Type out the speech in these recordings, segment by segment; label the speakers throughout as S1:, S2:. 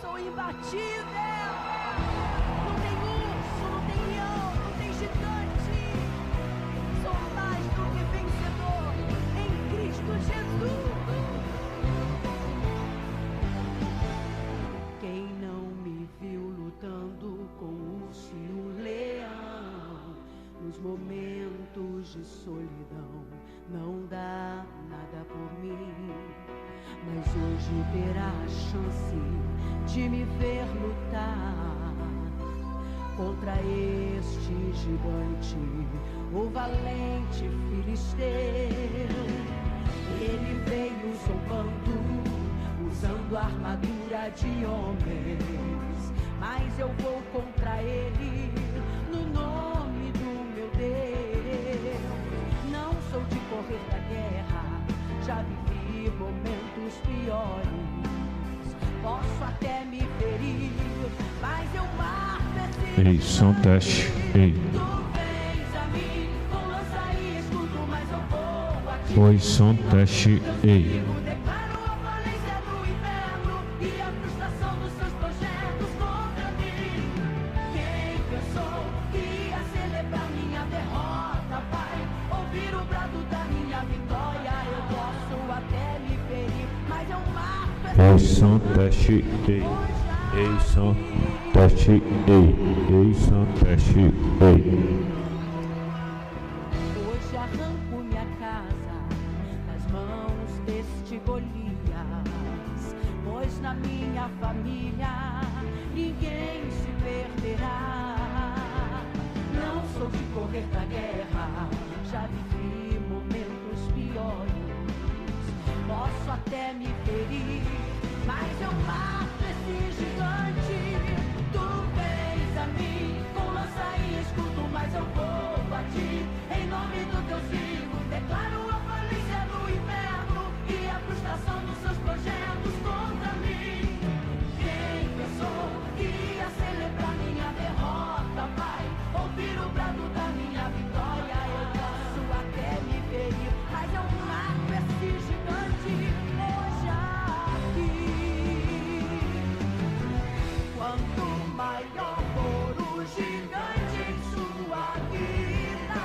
S1: sou imbatível. Não tem urso, não tem leão, não tem gigante. Sou mais do que vencedor em Cristo Jesus. Quem não me viu lutando com o urso e o leão, nos momentos de solidão, não dá nada por mim. Mas hoje terá a chance de me ver lutar contra este gigante, o valente filisteu. Ele veio zombando, usando armadura de homens, mas eu vou contra ele no nome do meu Deus. Não sou de correr da guerra, já vivi momentos piores. Posso até me ferir, mas eu marco esse.
S2: Ei, som teste. Ei.
S1: Tu vens a mim com lança e escudo, mas eu vou a ti.
S2: Oi, som teste. Ei.
S1: Declaro a falência do inferno e a frustração dos seus projetos contra mim. Quem pensou que ia celebrar minha derrota vai ouvir o brado da minha vitória. Eu posso até me ferir, mas eu marco essa.
S2: Ei, som teste. Ei. Ei, som teste. Ei. Ei, som teste. Ei.
S1: Hoje arranco minha casa das mãos deste Golias, pois na minha família ninguém se perderá. Não sou de correr da guerra, já vivi momentos piores. Posso até me ferir, mas eu mato esse gigante. Tu vens a mim com lança e escudo, mas eu vou a ti. Em nome do Deus vivo, declaro a falência do inferno e a frustração dos seus projetos contra mim. Quem pensou que ia celebrar minha derrota vai ouvir o brado da minha vitória. Eu posso até me ferir, mas eu mato esse gigante hoje aqui. Quanto maior for o gigante em sua vida,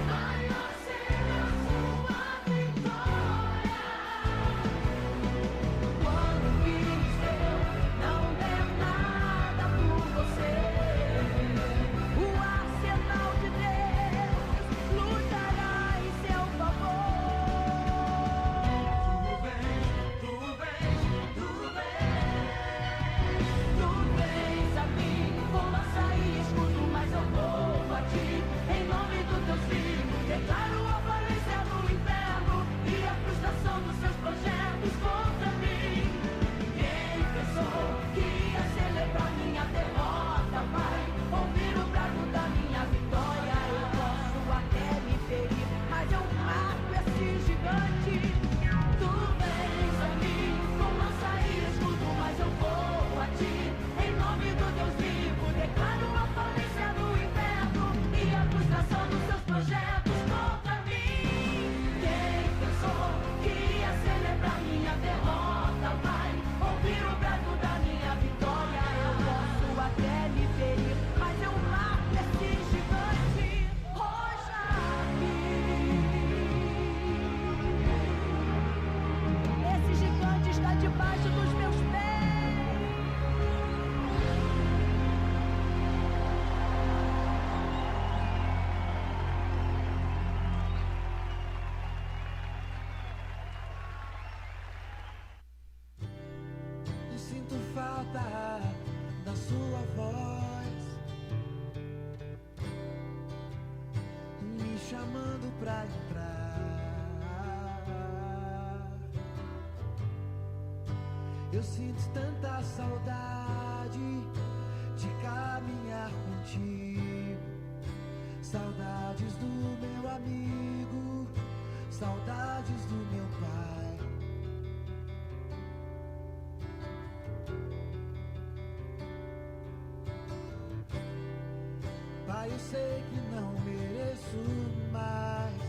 S1: maior será sua vitória. Quando o filisteu não der nada por você, o arsenal de Deus lutará em seu favor. Tu vens a mim com lança e escudo, mas eu vou a ti. Em nome do Deus vivo, declaro a falência do inferno e a frustração dos seus projetos contra mim. Quem pensou que ia celebrar minha derrota vai ouvir o brado da minha vitória. Eu posso até me ferir, mas eu mato esse gigante. Tu vens a mim com lança e escudo, mas eu vou a ti. Em nome do Deus vivo, declaro a falência do inferno e a frustração dos seus projetos contra mim. Quem pensou que ia celebrar minha derrota vai ouvir o brado da minha vitória. Eu posso até me ferir, mas eu mato esse gigante hoje aqui. Esse gigante está debaixo dos meus pés.
S3: Eu sinto falta da sua voz, me chamando pra entrar. Eu sinto tanta saudade de caminhar contigo, saudades do meu amigo, saudades do meu pai. Pai, eu sei que não mereço mais,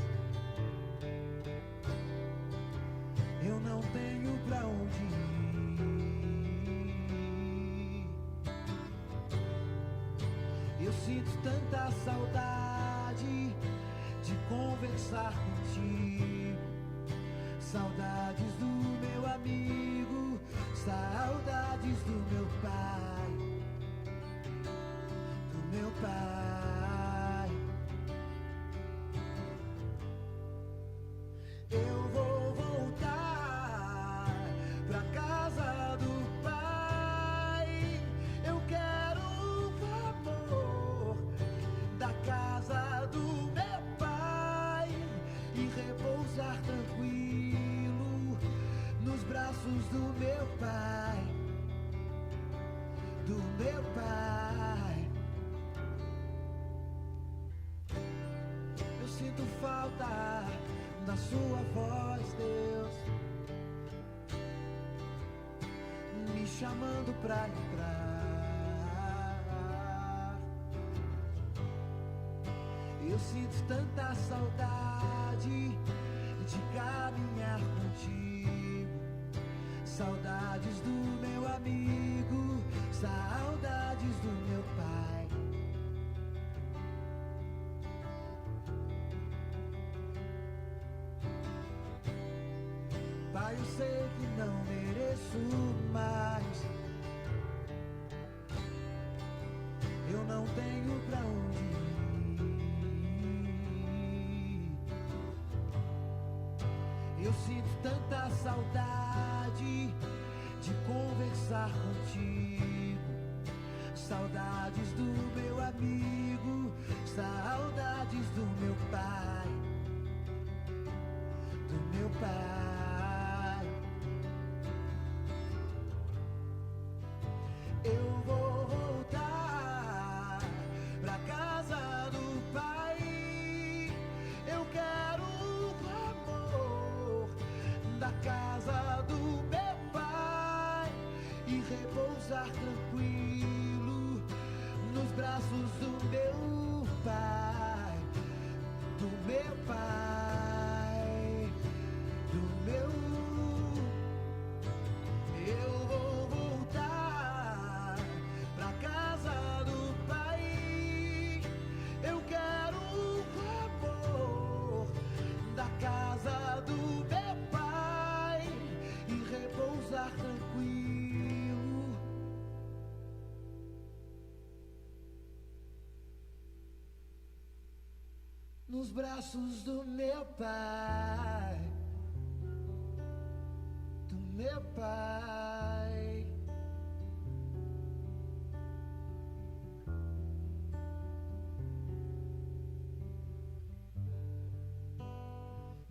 S3: eu não tenho pra onde ir. Eu sinto tanta saudade de conversar contigo, saudades do meu amigo, saudades do meu pai, do meu pai. Eu vou voltar pra casa do pai. Eu quero o amor da casa do meu pai e repousar tranquilo nos braços do meu pai, do meu pai. Eu sinto falta da sua voz, Deus, me chamando pra entrar. Eu sinto tanta saudade de caminhar contigo, saudades do meu amigo, saudades do meu pai. Pai, eu sei que não mereço mais, eu não tenho pra onde ir. Eu sinto tanta saudade de conversar contigo, saudades do meu amigo, saudades do meu pai, do meu pai. Eu vou voltar pra casa do pai. Eu quero o amor da casa do meu pai e repousar tranquilo nos braços do meu pai, do meu pai, do meu. Eu vou voltar pra casa do pai. Eu quero o amor da casa do meu pai e repousar tranquilo nos braços do meu pai, do meu pai.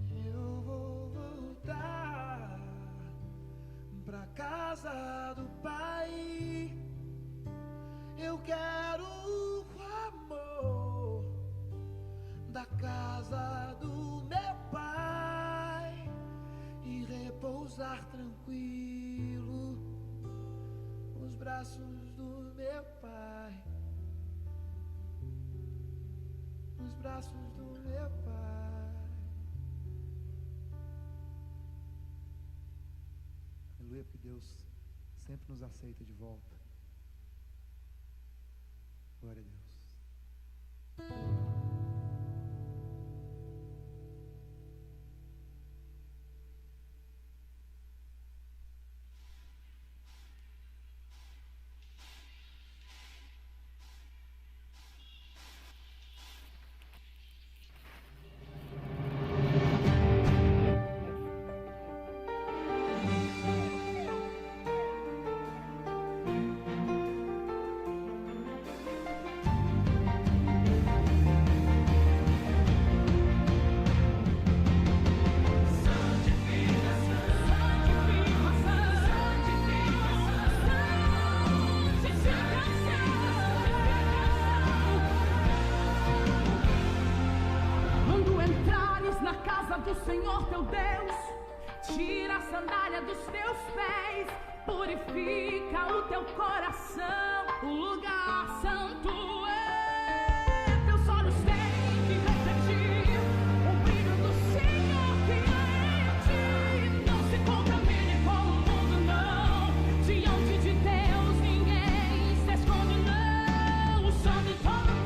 S3: Eu vou voltar pra casa do pai. Eu quero o amor da casa do meu pai e repousar tranquilo nos braços do meu pai, nos braços do meu pai. Aleluia, porque Deus sempre nos aceita de volta. Glória a Deus.
S1: Do Senhor teu Deus, tira a sandália dos teus pés, purifica o teu coração, o lugar santo é. Teus olhos têm que refletir o brilho do Senhor que há em ti. Não se contamine com o mundo, não. Diante de Deus ninguém se esconde, não. O sangue toma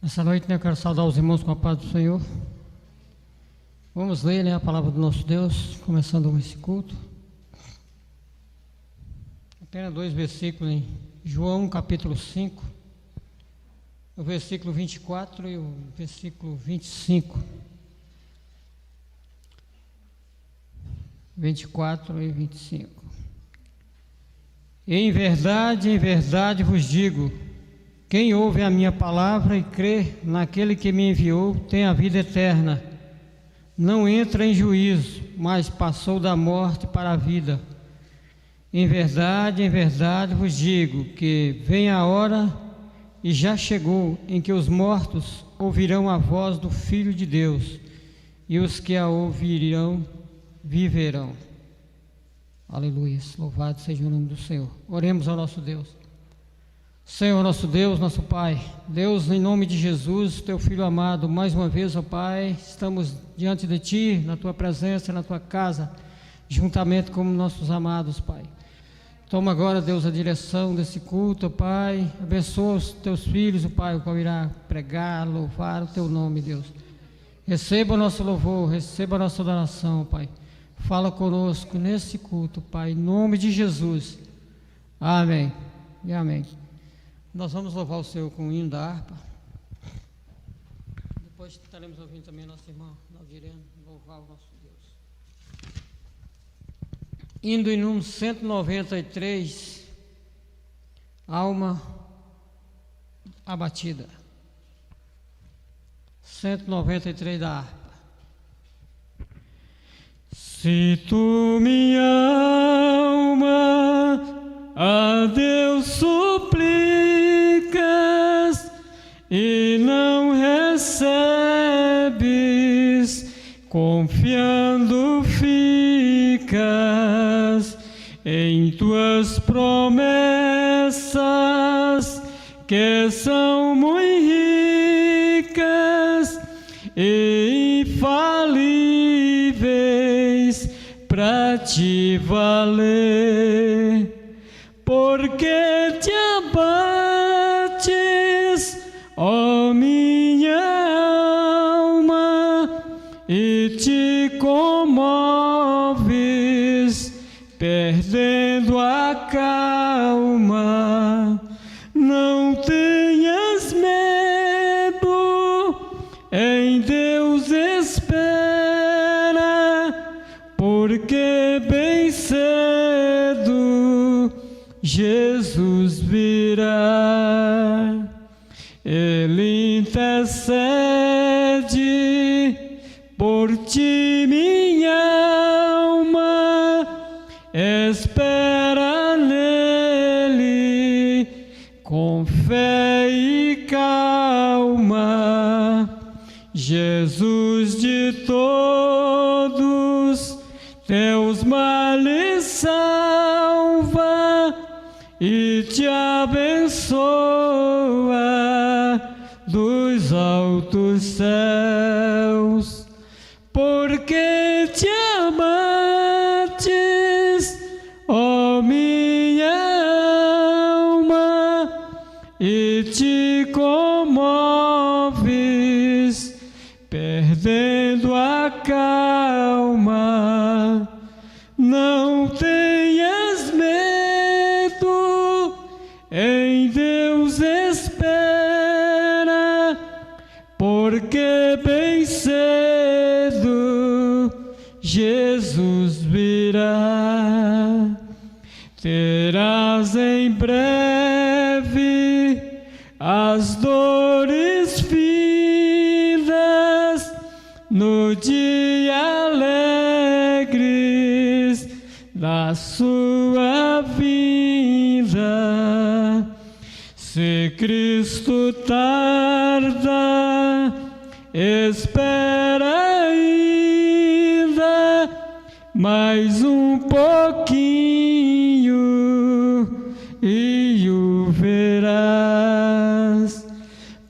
S4: Nessa noite, eu quero saudar os irmãos com a paz do Senhor. Vamos ler, a palavra do nosso Deus, começando esse culto. Apenas 2 versículos em João, capítulo 5, o versículo 24 e o versículo 25. 24 e 25. Em verdade vos digo, quem ouve a minha palavra e crê naquele que me enviou, tem a vida eterna. Não entra em juízo, mas passou da morte para a vida. Em verdade vos digo, que vem a hora, e já chegou, em que os mortos ouvirão a voz do Filho de Deus, e os que a ouvirão viverão. Aleluia, louvado seja o nome do Senhor. Oremos ao nosso Deus. Senhor, nosso Deus, nosso Pai, Deus, em nome de Jesus, Teu Filho amado, mais uma vez, ó Pai, estamos diante de Ti, na Tua presença, na Tua casa, juntamente com nossos amados, Pai. Toma agora, Deus, a direção desse culto, ó Pai, abençoa os Teus filhos, ó Pai, o qual irá pregar, louvar o Teu nome, Deus. Receba o nosso louvor, receba a nossa adoração, Pai. Fala conosco nesse culto, Pai, em nome de Jesus. Amém e amém. Nós vamos louvar o Senhor com o hino da harpa. Depois estaremos ouvindo também a nossa irmã Naudirene louvar o nosso Deus. Hino em número 193, Alma Abatida. 193 da harpa. Se tu, minha alma, a Deus suplicas e não recebes, confiando ficas em tuas promessas, que são muito ricas e infalíveis para te valer. Porque te abates, ó minha alma, e te comoves, perdendo a calma. Não tenhas medo, em Deus espera, porque bem cedo Jesus virá. Ele intercede por ti, minha alma, espera nele com fé e calma. Jesus de todos teus males salva e te abençoa dos altos céus. Porque te abates, ó minha alma, e te comoves, perdendo a calma. Não tenhas medo, em Deus espera, porque bem cedo Jesus virá. Terás em breve as dores findas, no dia alegres da sua vinda. Se Cristo tarda, espera ainda mais um pouquinho e o verás.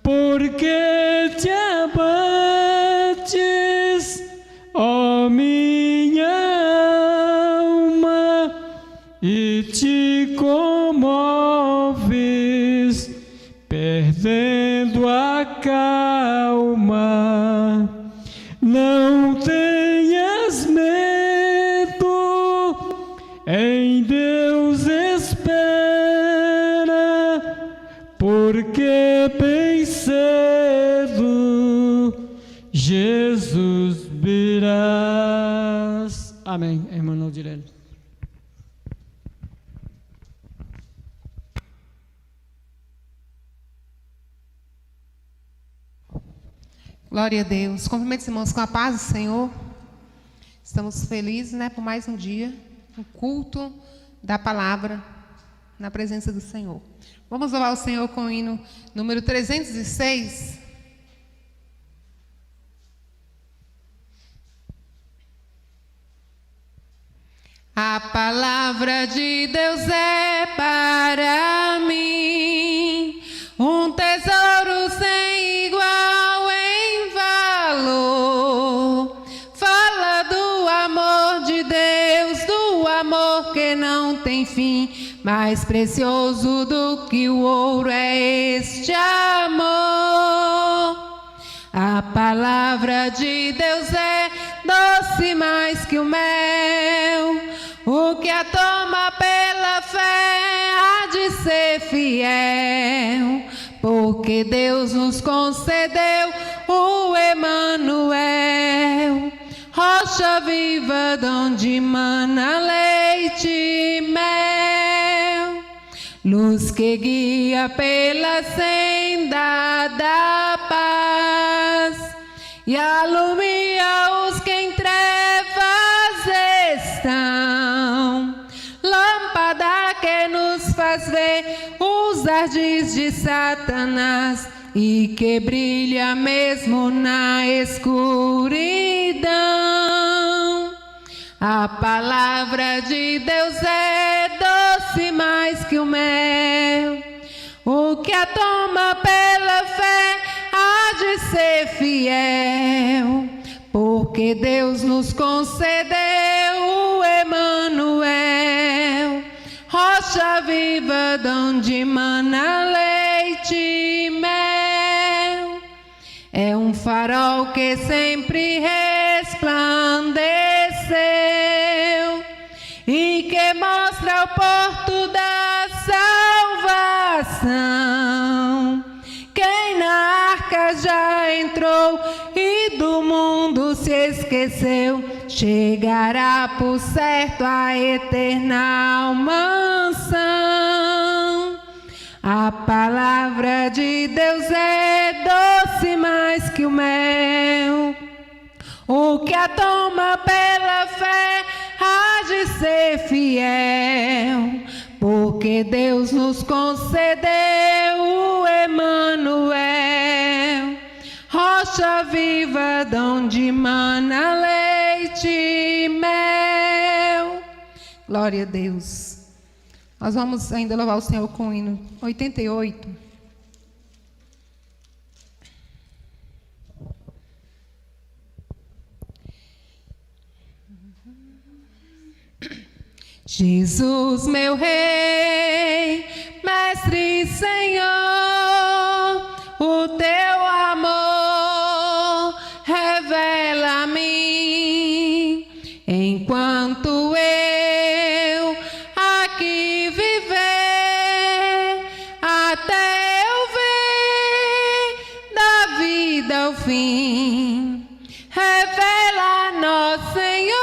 S4: Porque te abates, ó minha alma, e te comoves, perdendo vivendo a calma. Não tenhas medo, em Deus espera, porque bem cedo Jesus virás. Amém. Irmã Naldirene.
S5: Glória a Deus. Cumprimento os irmãos com a paz do Senhor. Estamos felizes, por mais um dia, um culto da palavra na presença do Senhor. Vamos louvar o Senhor com o hino número 306. A palavra de Deus é para mim um tesouro sem igual em valor. Fala do amor de Deus, do amor que não tem fim. Mais precioso do que o ouro é este amor. A palavra de Deus é doce mais que o mel. O que a toma pela fé há de ser fiel, porque Deus nos concedeu o Emanuel, rocha viva donde mana leite e mel, luz que guia pela senda da paz e alumia os que em trevas estão, lâmpada que nos faz ver os ardis de Satanás e que brilha mesmo na escuridão. A palavra de Deus é doce mais que o mel. O que a toma pela fé há de ser fiel, porque Deus nos concedeu o Emanuel, rocha viva donde mana leite e mel. É um farol que sempre resplandeceu e que mostra o porto da salvação. Quem na arca já entrou e do mundo se esqueceu, chegará por certo à eterna mansão. A palavra de Deus é doce mais que o mel. O que a toma pela fé há de ser fiel, porque Deus nos concedeu o Emanuel, rocha viva donde mana leite e mel. Glória a Deus. Nós vamos ainda louvar o Senhor com o hino 88. Jesus, meu Rei, Mestre e Senhor, o teu amor revela a mim, enquanto eu aqui viver, até eu ver da vida ao fim. Revela a nós, Senhor,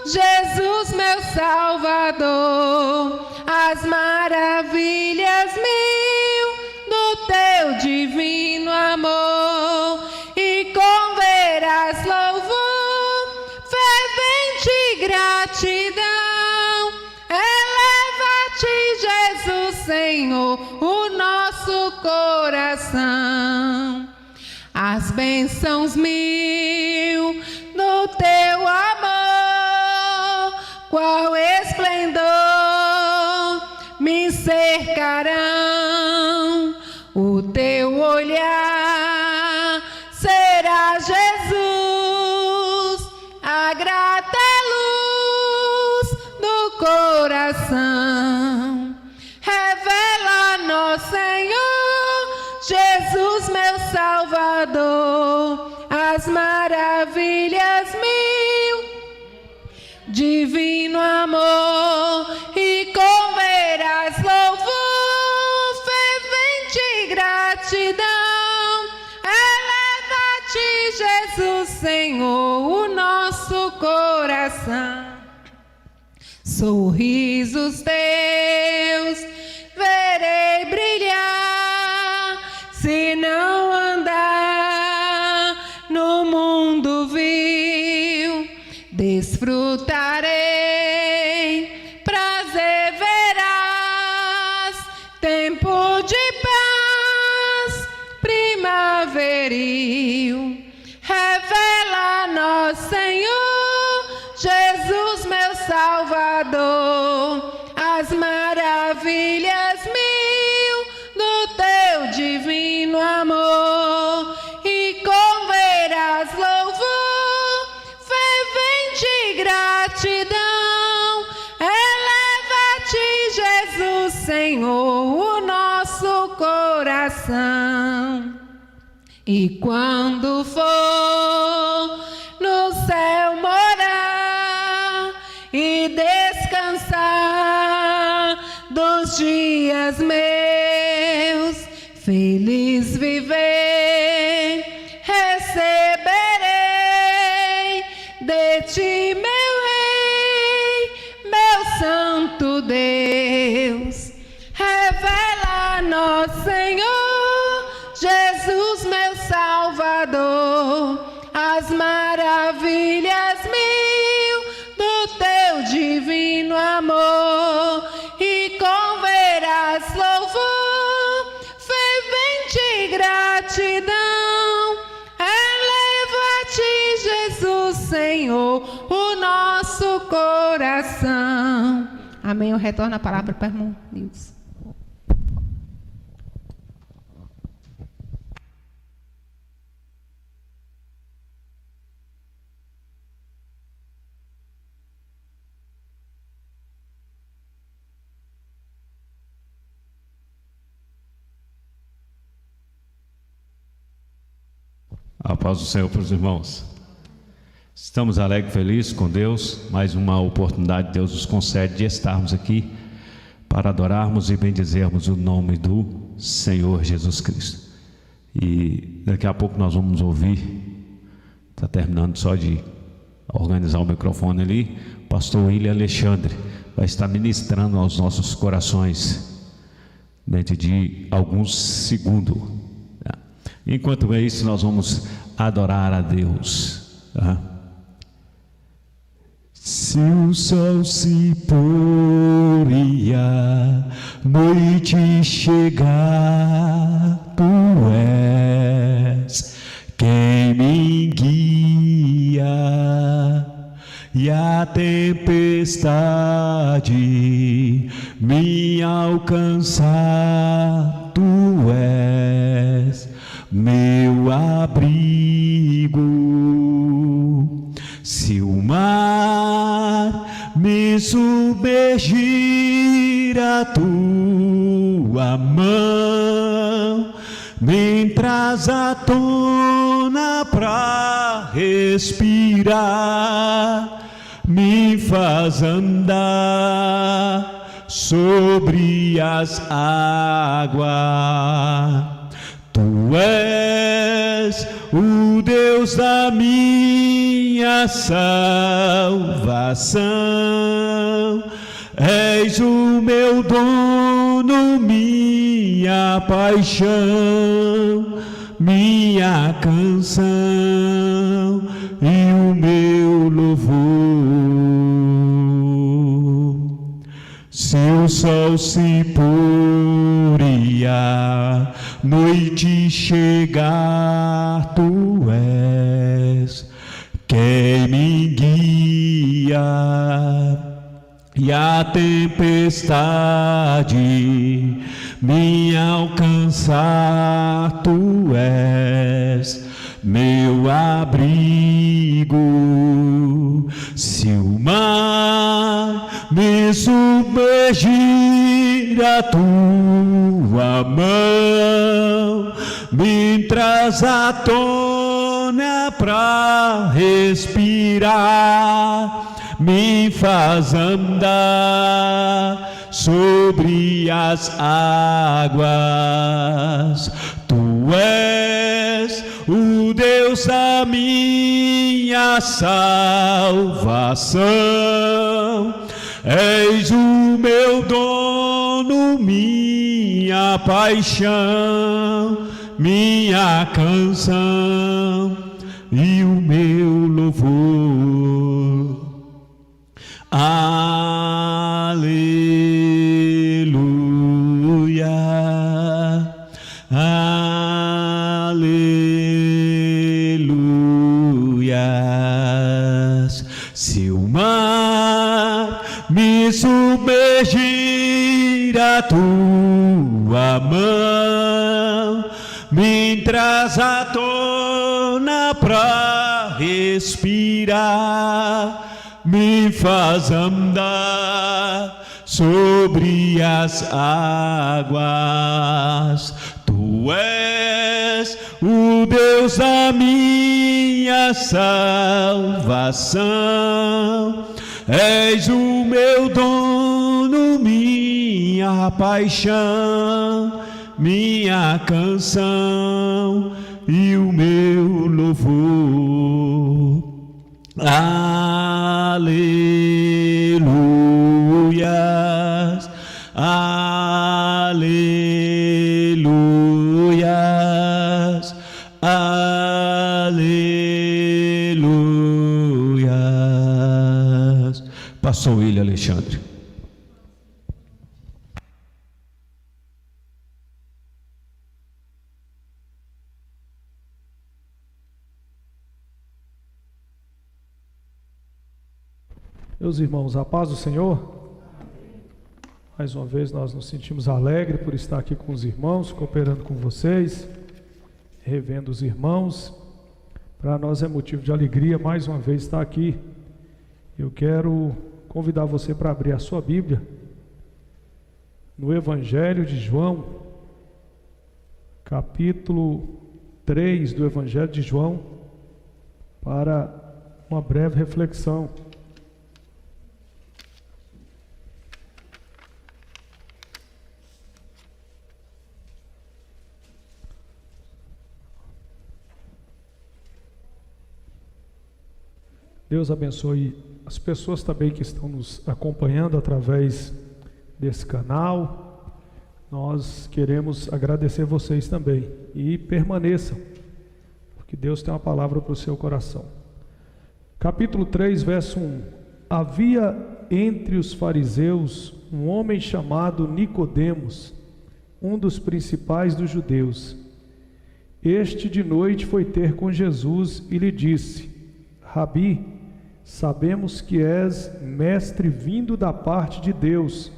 S5: Jesus, meu Salvador, as maravilhas mil do teu divino amor, e com verás louvor, fervente gratidão. Eleva-te, Jesus, Senhor, o nosso coração. As bênçãos mil do teu amor, qual esplendor me cercarão. O teu olhar será, Jesus, a grata luz do coração. Revela-nos, Senhor, Jesus, Jesus meu Salvador, as maravilhas mil, divino amor, e com veras louvor, fervente gratidão, eleva-te, Jesus, Senhor, o nosso coração. Sorrisos teus verei brilhar, se não andar no mundo vil, desfrutarei, prazer verás, tempo de paz primaveril, revela-nos, Senhor, Jesus meu Salvador, as maravilhas mil do teu divino amor, e com veras louvor, fervente gratidão, eleva-te, Jesus, Senhor, o nosso coração. E quando for no céu morar e descansar dos dias meus, feliz viver, receberei de ti, meu Rei, meu Santo Deus. Revela-nos, Senhor, Jesus, meu Salvador, as maravilhas mil do teu divino amor, e com veras louvor, fervente gratidão, eleva-te, Jesus, Senhor, o nosso coração. Amém. Eu retorno a palavra para o irmão Nilson.
S2: A paz do Senhor para os irmãos. Estamos alegres e felizes com Deus. Mais uma oportunidade Deus nos concede de estarmos aqui para adorarmos e bendizermos o nome do Senhor Jesus Cristo. E daqui a pouco nós vamos ouvir, está terminando só de organizar o microfone ali, o pastor William Alexandre vai estar ministrando aos nossos corações dentro de alguns segundos. Enquanto é isso, nós vamos adorar a Deus. Tá? Se o sol se pôr e a noite chegar, tu és quem me guia, e a tempestade me alcançar, tu és meu abrigo. Se o mar me submergir, a tua mão me traz à tona pra respirar, me faz andar sobre as águas. Tu és o Deus da minha salvação, és o meu dono, minha paixão, minha canção e o meu louvor. Se o sol se pôr e a noite chegar, tu és quem me guia, e a tempestade me alcançar, tu és meu abrigo. Se o mar me submergir, a tua mão me traz à tona pra respirar, me faz andar sobre as águas. Tu és o Deus da minha salvação, és o meu dono, minha paixão, minha canção e o meu louvor. Aleluia, aleluia. Se o mar me submergir, a tua mão me traz à tona pra respirar, me faz andar sobre as águas. Tu és o Deus da minha salvação, és o meu dono, minha paixão, minha canção e o meu louvor. Aleluias, aleluias, aleluias. Pastor William Alexandre.
S6: Meus irmãos, a paz do Senhor. Mais uma vez nós nos sentimos alegres por estar aqui com os irmãos, cooperando com vocês, revendo os irmãos. Para nós é motivo de alegria mais uma vez estar aqui. Eu quero convidar você para abrir a sua Bíblia no Evangelho de João, capítulo 3 do Evangelho de João, para uma breve reflexão. Deus abençoe as pessoas também que estão nos acompanhando através desse canal. Nós queremos agradecer vocês também e permaneçam, porque Deus tem uma palavra para o seu coração. Capítulo 3, verso 1. Havia entre os fariseus um homem chamado Nicodemos, um dos principais dos judeus. Este de noite foi ter com Jesus e lhe disse: Rabi, sabemos que és mestre vindo da parte de Deus,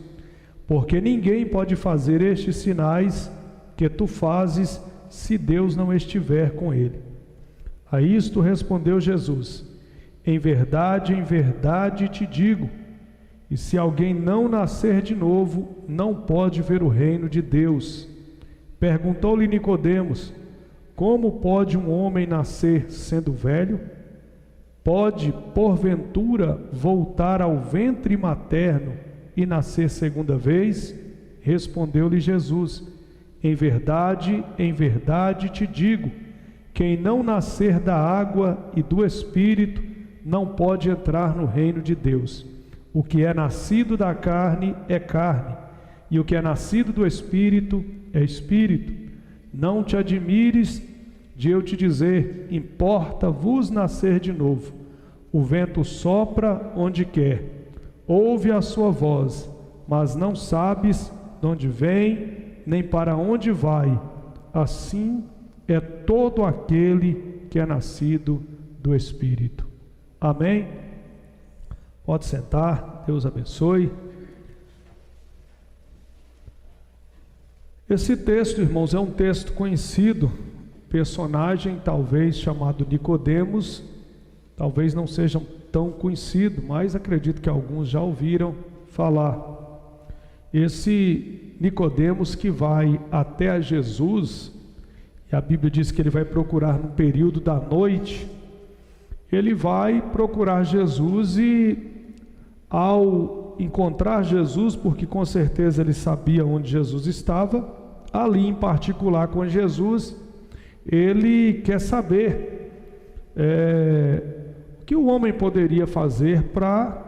S6: porque ninguém pode fazer estes sinais que tu fazes se Deus não estiver com ele. A isto respondeu Jesus: em verdade te digo, e se alguém não nascer de novo, não pode ver o reino de Deus. Perguntou-lhe Nicodemos: como pode um homem nascer sendo velho? Pode, porventura, voltar ao ventre materno e nascer segunda vez? Respondeu-lhe Jesus: em verdade te digo, quem não nascer da água e do Espírito não pode entrar no reino de Deus. O que é nascido da carne é carne, e o que é nascido do Espírito é Espírito. Não te admires de eu te dizer: importa-vos nascer de novo. O vento sopra onde quer, ouve a sua voz, mas não sabes de onde vem, nem para onde vai. Assim é todo aquele que é nascido do Espírito. Amém? Pode sentar, Deus abençoe. Esse texto, irmãos, é um texto conhecido. Personagem talvez chamado Nicodemos, talvez não seja tão conhecido, mas acredito que alguns já ouviram falar. Esse Nicodemos que vai até a Jesus, e a Bíblia diz que ele vai procurar no período da noite. Ele vai procurar Jesus e, ao encontrar Jesus, porque com certeza ele sabia onde Jesus estava, ali em particular com Jesus, ele quer saber o que o homem poderia fazer para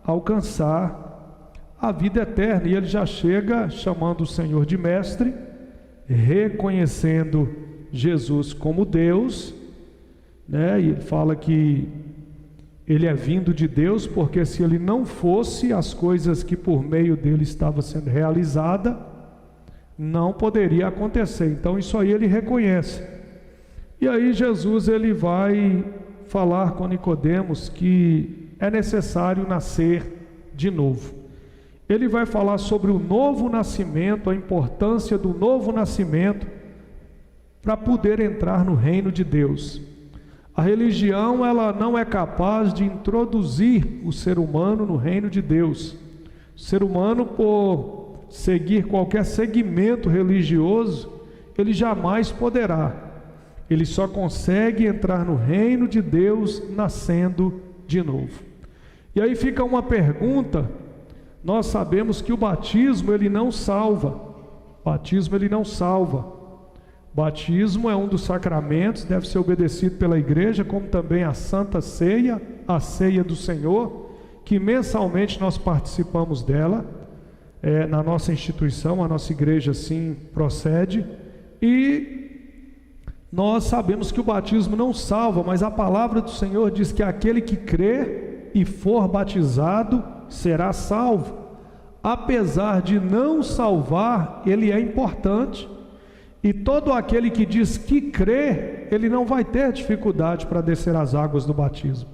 S6: alcançar a vida eterna. E ele já chega chamando o Senhor de mestre, reconhecendo Jesus como Deus, né? E ele fala que ele é vindo de Deus, porque se ele não fosse, as coisas que por meio dele estava sendo realizada não poderia acontecer. Então isso aí ele reconhece. E aí Jesus ele vai falar com Nicodemos que é necessário nascer de novo. Ele vai falar sobre o novo nascimento, a importância do novo nascimento para poder entrar no reino de Deus. A religião, ela não é capaz de introduzir o ser humano no reino de Deus. O ser humano, por seguir qualquer segmento religioso, ele jamais poderá. Ele só consegue entrar no reino de Deus nascendo de novo. E aí fica uma pergunta. Nós sabemos que o batismo ele não salva. O batismo ele não salva. O batismo é um dos sacramentos, deve ser obedecido pela igreja, como também a Santa Ceia, a ceia do Senhor, que mensalmente nós participamos dela, na nossa instituição, a nossa igreja assim procede, e nós sabemos que o batismo não salva, mas a palavra do Senhor diz que aquele que crer e for batizado será salvo. Apesar de não salvar, ele é importante. E todo aquele que diz que crê, ele não vai ter dificuldade para descer as águas do batismo.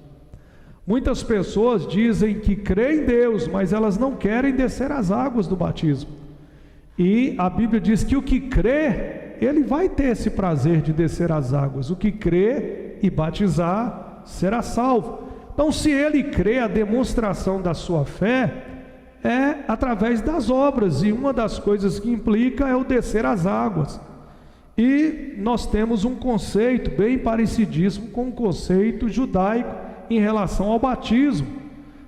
S6: Muitas pessoas dizem que crê em Deus, mas elas não querem descer as águas do batismo. E a Bíblia diz que o que crê, ele vai ter esse prazer de descer as águas. O que crê e batizar será salvo. Então, se ele crê, a demonstração da sua fé é através das obras, e uma das coisas que implica é o descer as águas. E nós temos um conceito bem parecidíssimo com o conceito judaico em relação ao batismo.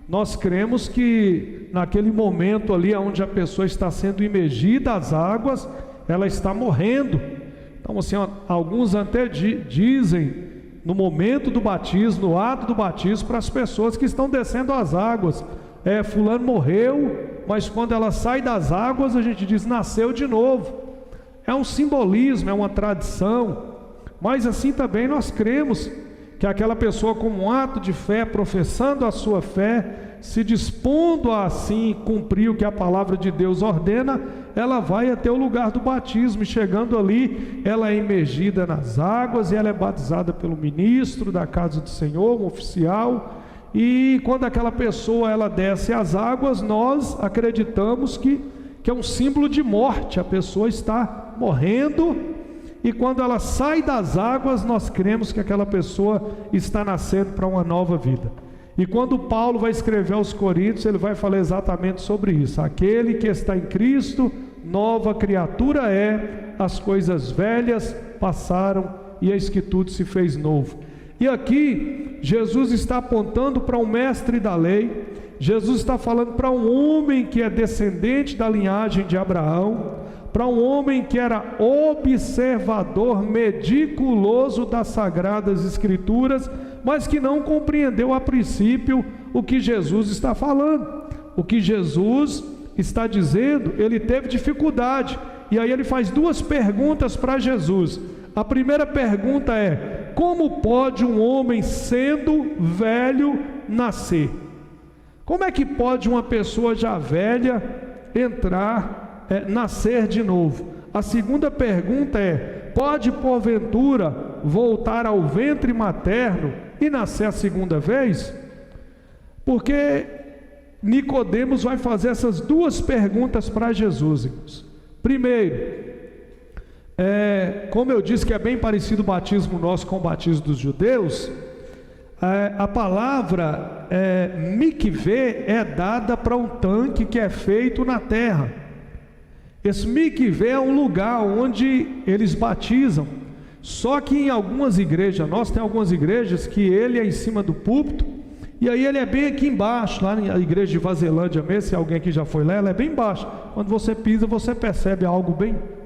S6: Nós cremos que naquele momento ali onde a pessoa está sendo imergida às águas, ela está morrendo. Então assim, alguns até dizem no momento do batismo, no ato do batismo, para as pessoas que estão descendo as águas, fulano morreu, mas quando ela sai das águas a gente diz nasceu de novo. É um simbolismo, é uma tradição, mas assim também nós cremos que aquela pessoa, como um ato de fé, professando a sua fé, se dispondo a assim cumprir o que a palavra de Deus ordena, ela vai até o lugar do batismo, e chegando ali, ela é imergida nas águas, e ela é batizada pelo ministro da casa do Senhor, um oficial, e quando aquela pessoa ela desce as águas, nós acreditamos que é um símbolo de morte, a pessoa está morrendo, e quando ela sai das águas, nós cremos que aquela pessoa está nascendo para uma nova vida. E quando Paulo vai escrever aos Coríntios, ele vai falar exatamente sobre isso: aquele que está em Cristo, nova criatura é, as coisas velhas passaram e eis que tudo se fez novo. E aqui Jesus está apontando para um mestre da lei. Jesus está falando para um homem que é descendente da linhagem de Abraão, para um homem que era observador meticuloso das Sagradas Escrituras, mas que não compreendeu a princípio o que Jesus está falando. O que Jesus está dizendo, ele teve dificuldade, e aí ele faz duas perguntas para Jesus. A primeira pergunta é: como pode um homem sendo velho nascer? Como é que pode uma pessoa já velha nascer de novo? A segunda pergunta é: pode porventura voltar ao ventre materno e nascer a segunda vez? Porque Nicodemos vai fazer essas duas perguntas para Jesus, irmãos. Primeiro, como eu disse que é bem parecido o batismo nosso com o batismo dos judeus, a palavra mikvê é dada para um tanque que é feito na terra. Esse mikvê é um lugar onde eles batizam. Só que em algumas igrejas, nós tem algumas igrejas que ele é em cima do púlpito, e aí ele é bem aqui embaixo, lá na igreja de Vazelândia mesmo, se alguém aqui já foi lá, ela é bem embaixo. Quando você pisa, você percebe algo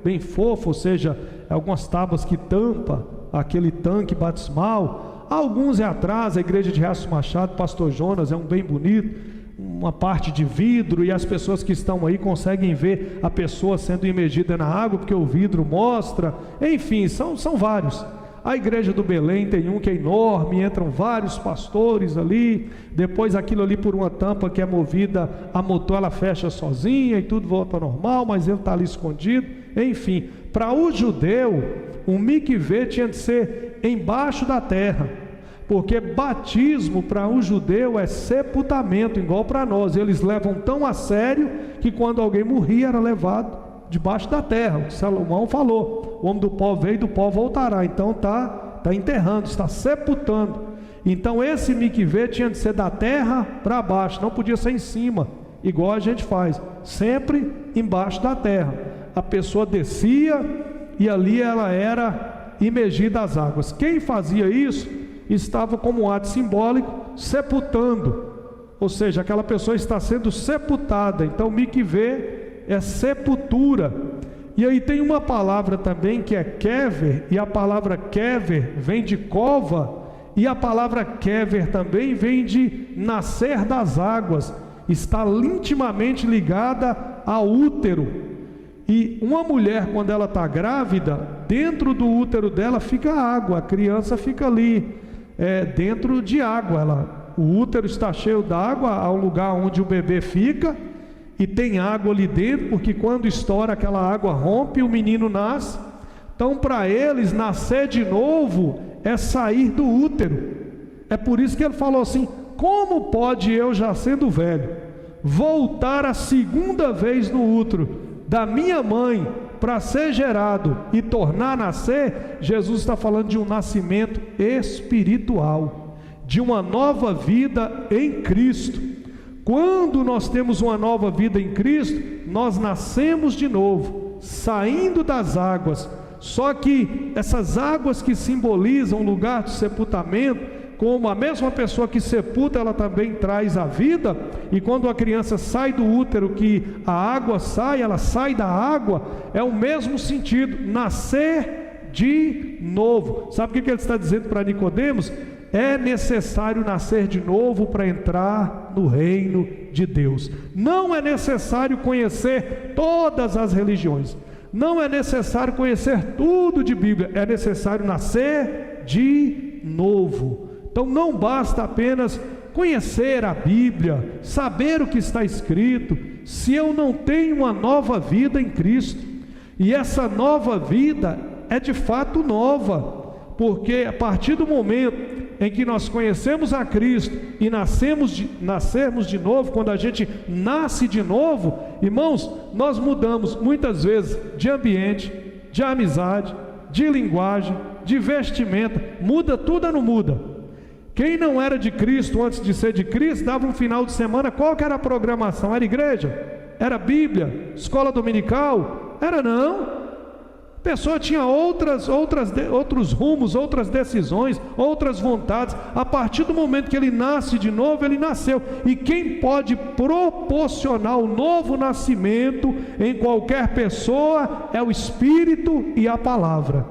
S6: bem fofo, ou seja, algumas tábuas que tampa aquele tanque batismal. Alguns é atrás, a igreja de Riacho Machado, Pastor Jonas, é um bem bonito, uma parte de vidro, e as pessoas que estão aí conseguem ver a pessoa sendo imergida na água, porque o vidro mostra. Enfim, são vários. A igreja do Belém tem um que é enorme, entram vários pastores ali, depois aquilo ali por uma tampa que é movida a motor, ela fecha sozinha e tudo volta ao normal, mas ele está ali escondido. Enfim, para o judeu, o mikvê tinha de ser embaixo da terra, porque batismo para um judeu é sepultamento, igual para nós. Eles levam tão a sério que quando alguém morria era levado debaixo da terra. O que Salomão falou: o homem do pó veio e do pó voltará. Então está enterrando, está sepultando. Então esse mikvê tinha de ser da terra para baixo, não podia ser em cima, igual a gente faz, sempre embaixo da terra. A pessoa descia e ali ela era imergida às águas. Quem fazia isso estava como um ato simbólico sepultando, ou seja, aquela pessoa está sendo sepultada. Então mikvê é sepultura. E aí tem uma palavra também que é kever, e a palavra kever vem de cova, e a palavra kever também vem de nascer das águas, está intimamente ligada ao útero. E uma mulher, quando ela está grávida, dentro do útero dela fica água, a criança fica ali dentro de água, o útero está cheio d'água, ao lugar onde o bebê fica, e tem água ali dentro, porque quando estoura aquela água rompe e o menino nasce. Então para eles nascer de novo é sair do útero. É por isso que ele falou assim: como pode eu, já sendo velho, voltar a segunda vez no útero da minha mãe para ser gerado e tornar a nascer? Jesus está falando de um nascimento espiritual, de uma nova vida em Cristo. Quando nós temos uma nova vida em Cristo, nós nascemos de novo, saindo das águas. Só que essas águas que simbolizam o lugar de sepultamento, como a mesma pessoa que sepulta, ela também traz a vida. E quando a criança sai do útero, que a água sai, ela sai da água, é o mesmo sentido, nascer de novo. Sabe o que ele está dizendo para Nicodemos? É necessário nascer de novo para entrar no reino de Deus. Não é necessário conhecer todas as religiões, não é necessário conhecer tudo de Bíblia, é necessário nascer de novo. Então não basta apenas conhecer a Bíblia, saber o que está escrito, se eu não tenho uma nova vida em Cristo. E essa nova vida é de fato nova, porque a partir do momento em que nós conhecemos a Cristo e nascermos de novo, quando a gente nasce de novo, irmãos, nós mudamos muitas vezes de ambiente, de amizade, de linguagem, de vestimenta, muda tudo ou não muda? Quem não era de Cristo antes de ser de Cristo, dava um final de semana, qual que era a programação? Era igreja? Era Bíblia? Escola dominical? Era não. A pessoa tinha outros rumos, outras decisões, outras vontades. A partir do momento que ele nasce de novo, ele nasceu. E quem pode proporcionar o novo nascimento em qualquer pessoa é o Espírito e a palavra.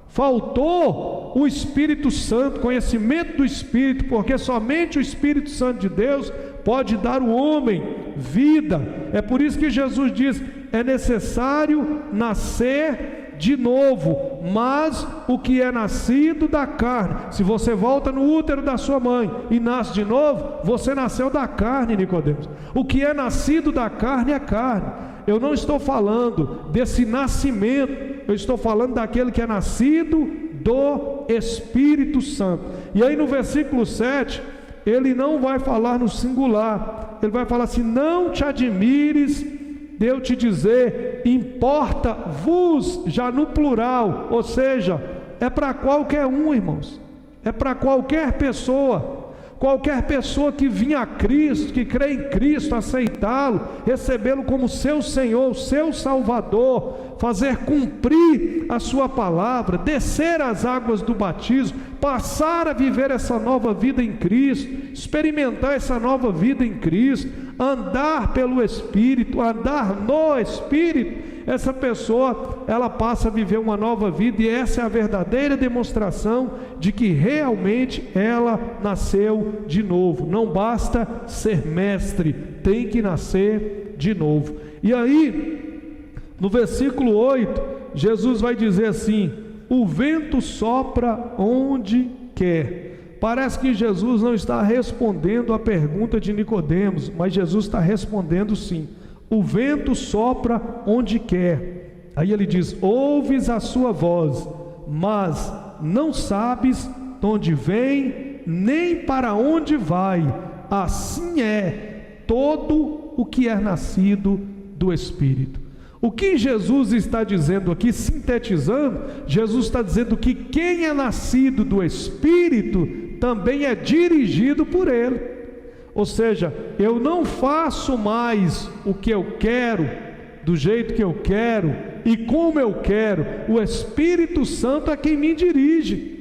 S6: Faltou o Espírito Santo, conhecimento do Espírito, porque somente o Espírito Santo de Deus pode dar ao homem vida. É por isso que Jesus diz: é necessário nascer de novo. Mas o que é nascido da carne, se você volta no útero da sua mãe e nasce de novo, você nasceu da carne, Nicodemos. O que é nascido da carne é carne. Eu não estou falando desse nascimento, eu estou falando daquele que é nascido do Espírito Santo. E aí no versículo 7, ele não vai falar no singular, ele vai falar assim: não te admires de eu te dizer, importa-vos, já no plural, ou seja, é para qualquer um, irmãos, é para qualquer pessoa, Qualquer pessoa que vinha a Cristo, que crê em Cristo, aceitá-lo, recebê-lo como seu Senhor, seu Salvador, fazer cumprir a sua palavra, descer as águas do batismo, passar a viver essa nova vida em Cristo, experimentar essa nova vida em Cristo, andar pelo Espírito, andar no Espírito, essa pessoa, ela passa a viver uma nova vida, e essa é a verdadeira demonstração de que realmente ela nasceu de novo. Não basta ser mestre, tem que nascer de novo. E aí, no versículo 8, Jesus vai dizer assim: o vento sopra onde quer. Parece que Jesus não está respondendo a pergunta de Nicodemos, mas Jesus está respondendo sim. O vento sopra onde quer. Aí ele diz: ouves a sua voz, mas não sabes de onde vem, nem para onde vai. Assim é todo o que é nascido do Espírito. O que Jesus está dizendo aqui, sintetizando, Jesus está dizendo que quem é nascido do Espírito também é dirigido por Ele. Ou seja, eu não faço mais o que eu quero, do jeito que eu quero e como eu quero. O Espírito Santo é quem me dirige.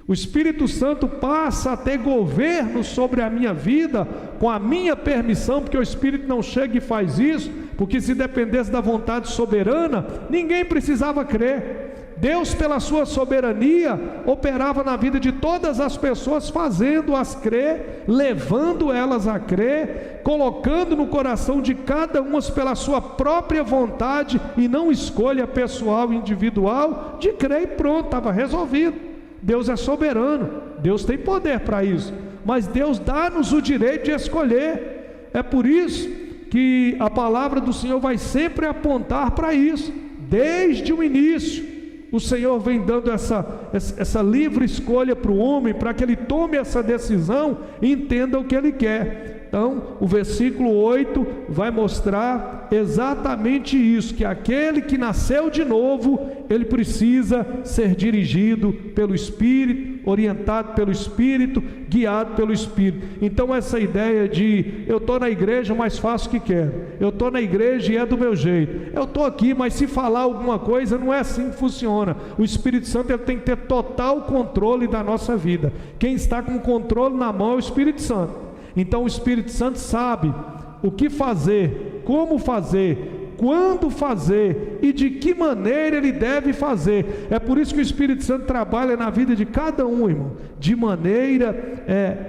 S6: O Espírito Santo passa a ter governo sobre a minha vida com a minha permissão, porque o Espírito não chega e faz isso, porque se dependesse da vontade soberana, ninguém precisava crer. Deus, pela sua soberania, operava na vida de todas as pessoas, fazendo-as crer, levando elas a crer, colocando no coração de cada uma pela sua própria vontade e não escolha pessoal, individual, de crer, e pronto, estava resolvido. Deus é soberano, Deus tem poder para isso, mas Deus dá-nos o direito de escolher. É por isso que a palavra do Senhor vai sempre apontar para isso, desde o início. O Senhor vem dando essa livre escolha para o homem, para que ele tome essa decisão e entenda o que ele quer. Então, o versículo 8 vai mostrar exatamente isso, que aquele que nasceu de novo, ele precisa ser dirigido pelo Espírito, orientado pelo Espírito, guiado pelo Espírito. Então essa ideia de eu estou na igreja, mas faço o que quero, eu estou na igreja e é do meu jeito, eu estou aqui, mas se falar alguma coisa, não é assim que funciona. O Espírito Santo, ele tem que ter total controle da nossa vida. Quem está com o controle na mão é o Espírito Santo. Então o Espírito Santo sabe o que fazer, como fazer, quando fazer e de que maneira ele deve fazer. É por isso que o Espírito Santo trabalha na vida de cada um, irmão, de maneira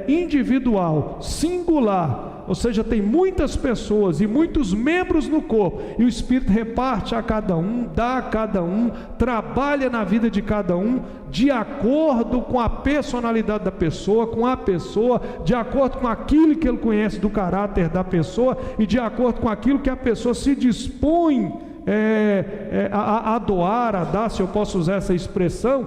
S6: individual, singular. Ou seja, tem muitas pessoas e muitos membros no corpo, e o Espírito reparte a cada um, dá a cada um, trabalha na vida de cada um, de acordo com a personalidade da pessoa, com a pessoa, de acordo com aquilo que ele conhece do caráter da pessoa, e de acordo com aquilo que a pessoa se dispõe a doar, a dar, se eu posso usar essa expressão.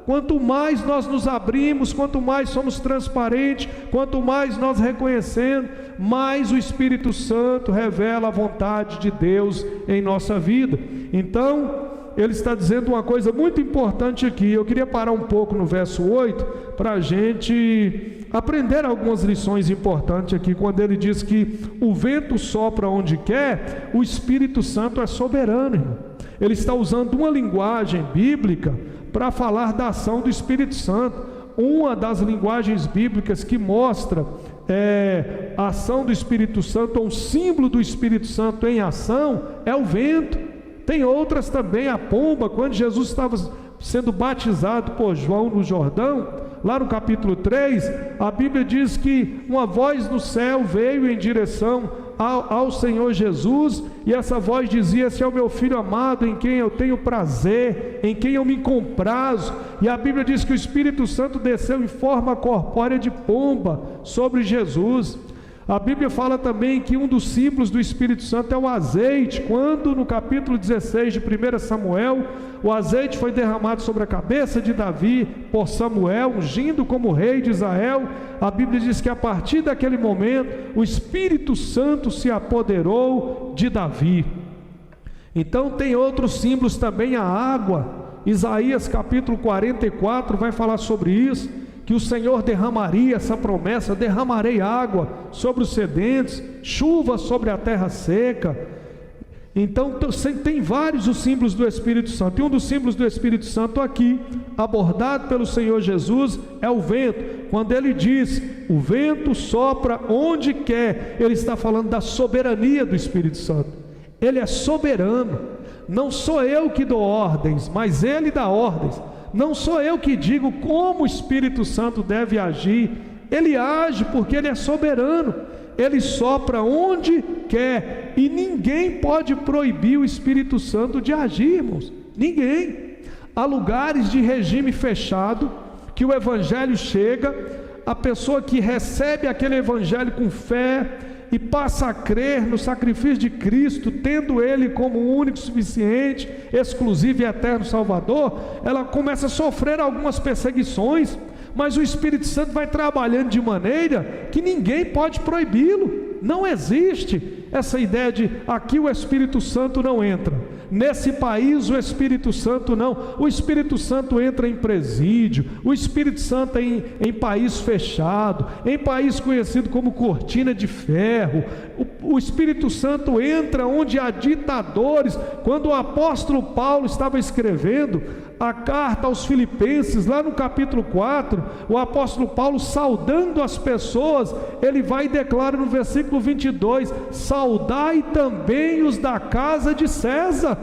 S6: Quanto mais nós nos abrimos, quanto mais somos transparentes, quanto mais nós reconhecemos, mais o Espírito Santo revela a vontade de Deus em nossa vida. Então, ele está dizendo uma coisa muito importante aqui. Eu queria parar um pouco no verso 8, para a gente aprender algumas lições importantes aqui, quando ele diz que o vento sopra onde quer. O Espírito Santo é soberano, irmão. Ele está usando uma linguagem bíblica para falar da ação do Espírito Santo. Uma das linguagens bíblicas que mostra a ação do Espírito Santo, ou um símbolo do Espírito Santo em ação, é o vento. Tem outras também, a pomba. Quando Jesus estava sendo batizado por João no Jordão, lá no capítulo 3, a Bíblia diz que uma voz do céu veio em direção ao Senhor Jesus, e essa voz dizia: esse é o meu filho amado, em quem eu tenho prazer, em quem eu me comprazo. E a Bíblia diz que o Espírito Santo desceu em forma corpórea de pomba sobre Jesus. A Bíblia fala também que um dos símbolos do Espírito Santo é o azeite. Quando no capítulo 16 de 1 Samuel, o azeite foi derramado sobre a cabeça de Davi por Samuel, ungindo como rei de Israel, a Bíblia diz que a partir daquele momento o Espírito Santo se apoderou de Davi. Então tem outros símbolos também, a água. Isaías capítulo 44 vai falar sobre isso, que o Senhor derramaria essa promessa: derramarei água sobre os sedentos, chuva sobre a terra seca. Então tem vários os símbolos do Espírito Santo, e um dos símbolos do Espírito Santo aqui, abordado pelo Senhor Jesus, é o vento. Quando ele diz, o vento sopra onde quer, ele está falando da soberania do Espírito Santo. Ele é soberano. Não sou eu que dou ordens, mas ele dá ordens. Não sou eu que digo como o Espírito Santo deve agir. Ele age porque ele é soberano. Ele sopra onde quer, e ninguém pode proibir o Espírito Santo de agir, irmãos. Ninguém. Há lugares de regime fechado que o Evangelho chega, a pessoa que recebe aquele Evangelho com fé e passa a crer no sacrifício de Cristo, tendo Ele como o único, suficiente, exclusivo e eterno Salvador, ela começa a sofrer algumas perseguições, mas o Espírito Santo vai trabalhando de maneira que ninguém pode proibi-lo. Não existe essa ideia de aqui o Espírito Santo não entra, nesse país o Espírito Santo não. O Espírito Santo entra em presídio, o Espírito Santo em país fechado, em país conhecido como cortina de ferro. O Espírito Santo entra onde há ditadores. Quando o apóstolo Paulo estava escrevendo a carta aos Filipenses, lá no capítulo 4, o apóstolo Paulo, saudando as pessoas, ele vai e declara no versículo 22, saudai também os da casa de César.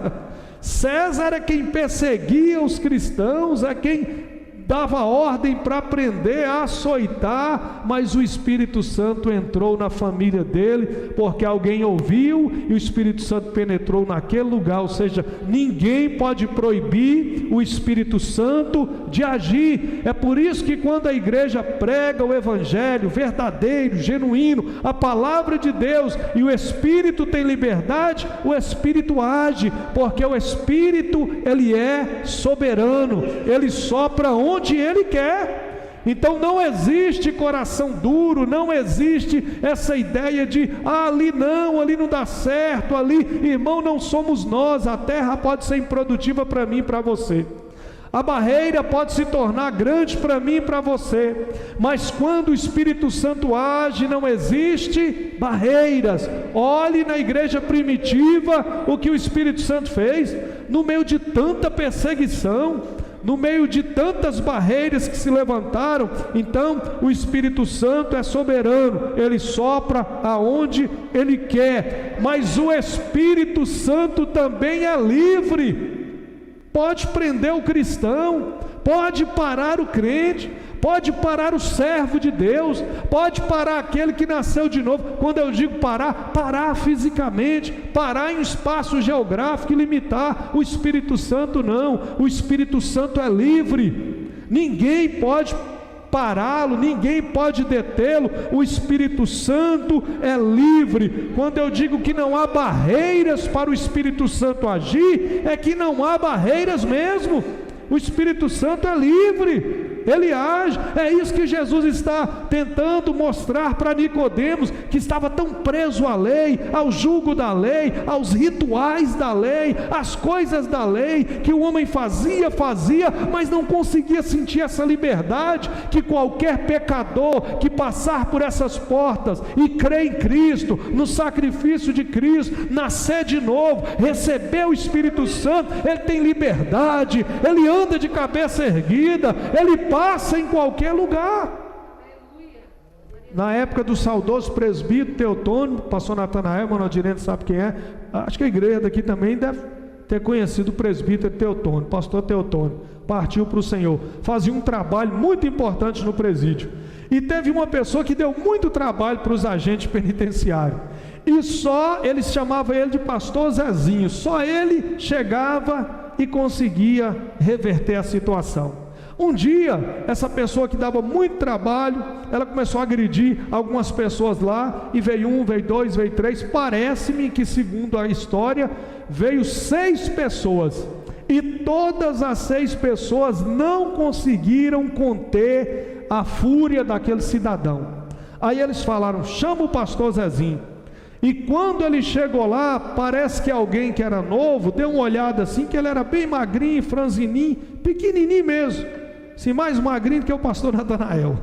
S6: César era quem perseguia os cristãos, é quem dava ordem para prender, açoitar, mas o Espírito Santo entrou na família dele, porque alguém ouviu e o Espírito Santo penetrou naquele lugar. Ou seja, ninguém pode proibir o Espírito Santo de agir. É por isso que quando a igreja prega o Evangelho verdadeiro, genuíno, a palavra de Deus, e o Espírito tem liberdade, o Espírito age, porque o Espírito, ele é soberano, ele sopra onde ele quer. Então não existe coração duro, não existe essa ideia de ali não dá certo, ali, irmão, não somos nós. A terra pode ser improdutiva para mim e para você, a barreira pode se tornar grande para mim e para você, mas quando o Espírito Santo age, não existe barreiras. Olhe na igreja primitiva o que o Espírito Santo fez, no meio de tanta perseguição, no meio de tantas barreiras que se levantaram. Então o Espírito Santo é soberano, ele sopra aonde ele quer, mas o Espírito Santo também é livre. Pode prender o cristão, pode parar o crente, pode parar o servo de Deus, pode parar aquele que nasceu de novo. Quando eu digo parar, parar fisicamente, parar em um espaço geográfico e limitar. O Espírito Santo não, o Espírito Santo é livre, ninguém pode pará-lo, ninguém pode detê-lo. O Espírito Santo é livre. Quando eu digo que não há barreiras para o Espírito Santo agir, é que não há barreiras mesmo. O Espírito Santo é livre, ele age. É isso que Jesus está tentando mostrar para Nicodemos, que estava tão preso à lei, ao jugo da lei, aos rituais da lei, às coisas da lei, que o homem fazia, mas não conseguia sentir essa liberdade, que qualquer pecador que passar por essas portas e crer em Cristo, no sacrifício de Cristo, nascer de novo, receber o Espírito Santo, ele tem liberdade, ele anda de cabeça erguida, ele passa em qualquer lugar. Na época do saudoso presbítero Teotônio, pastor Natanael, Mano Dirente sabe quem é, acho que a igreja daqui também deve ter conhecido o presbítero Teotônio, pastor Teotônio, partiu para o Senhor, fazia um trabalho muito importante no presídio, e teve uma pessoa que deu muito trabalho para os agentes penitenciários, e só eles chamavam ele de pastor Zezinho, só ele chegava e conseguia reverter a situação. Um dia, essa pessoa que dava muito trabalho, ela começou a agredir algumas pessoas lá, e veio um, veio dois, veio três, parece-me que segundo a história, veio 6 pessoas, e todas as 6 pessoas não conseguiram conter a fúria daquele cidadão. Aí eles falaram, chama o pastor Zezinho. E quando ele chegou lá, parece que alguém que era novo, deu uma olhada assim, que ele era bem magrinho, franzininho, pequenininho mesmo. assim, mais magrinho que o pastor Natanael.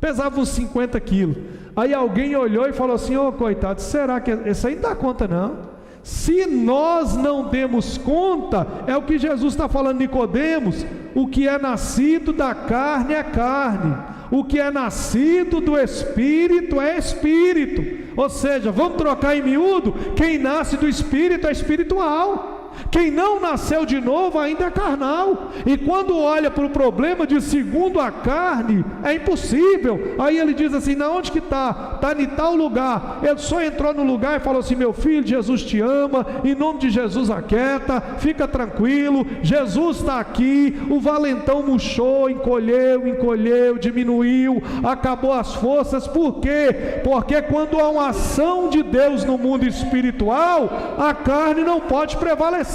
S6: Pesava uns 50 quilos. Aí alguém olhou e falou assim: ô coitado, será que esse aí não dá conta não? Se nós não demos conta, é o que Jesus está falando, Nicodemos: o que é nascido da carne é carne, o que é nascido do Espírito é Espírito. Ou seja, vamos trocar em miúdo: quem nasce do Espírito é espiritual, quem não nasceu de novo ainda é carnal. E quando olha para o problema de segundo a carne, é impossível. Aí ele diz assim: na onde que está? Está em tal lugar. Ele só entrou no lugar e falou assim: meu filho, Jesus te ama, em nome de Jesus aquieta, fica tranquilo, Jesus está aqui. O valentão murchou, encolheu, diminuiu, acabou as forças. Por quê? Porque quando há uma ação de Deus no mundo espiritual, a carne não pode prevalecer.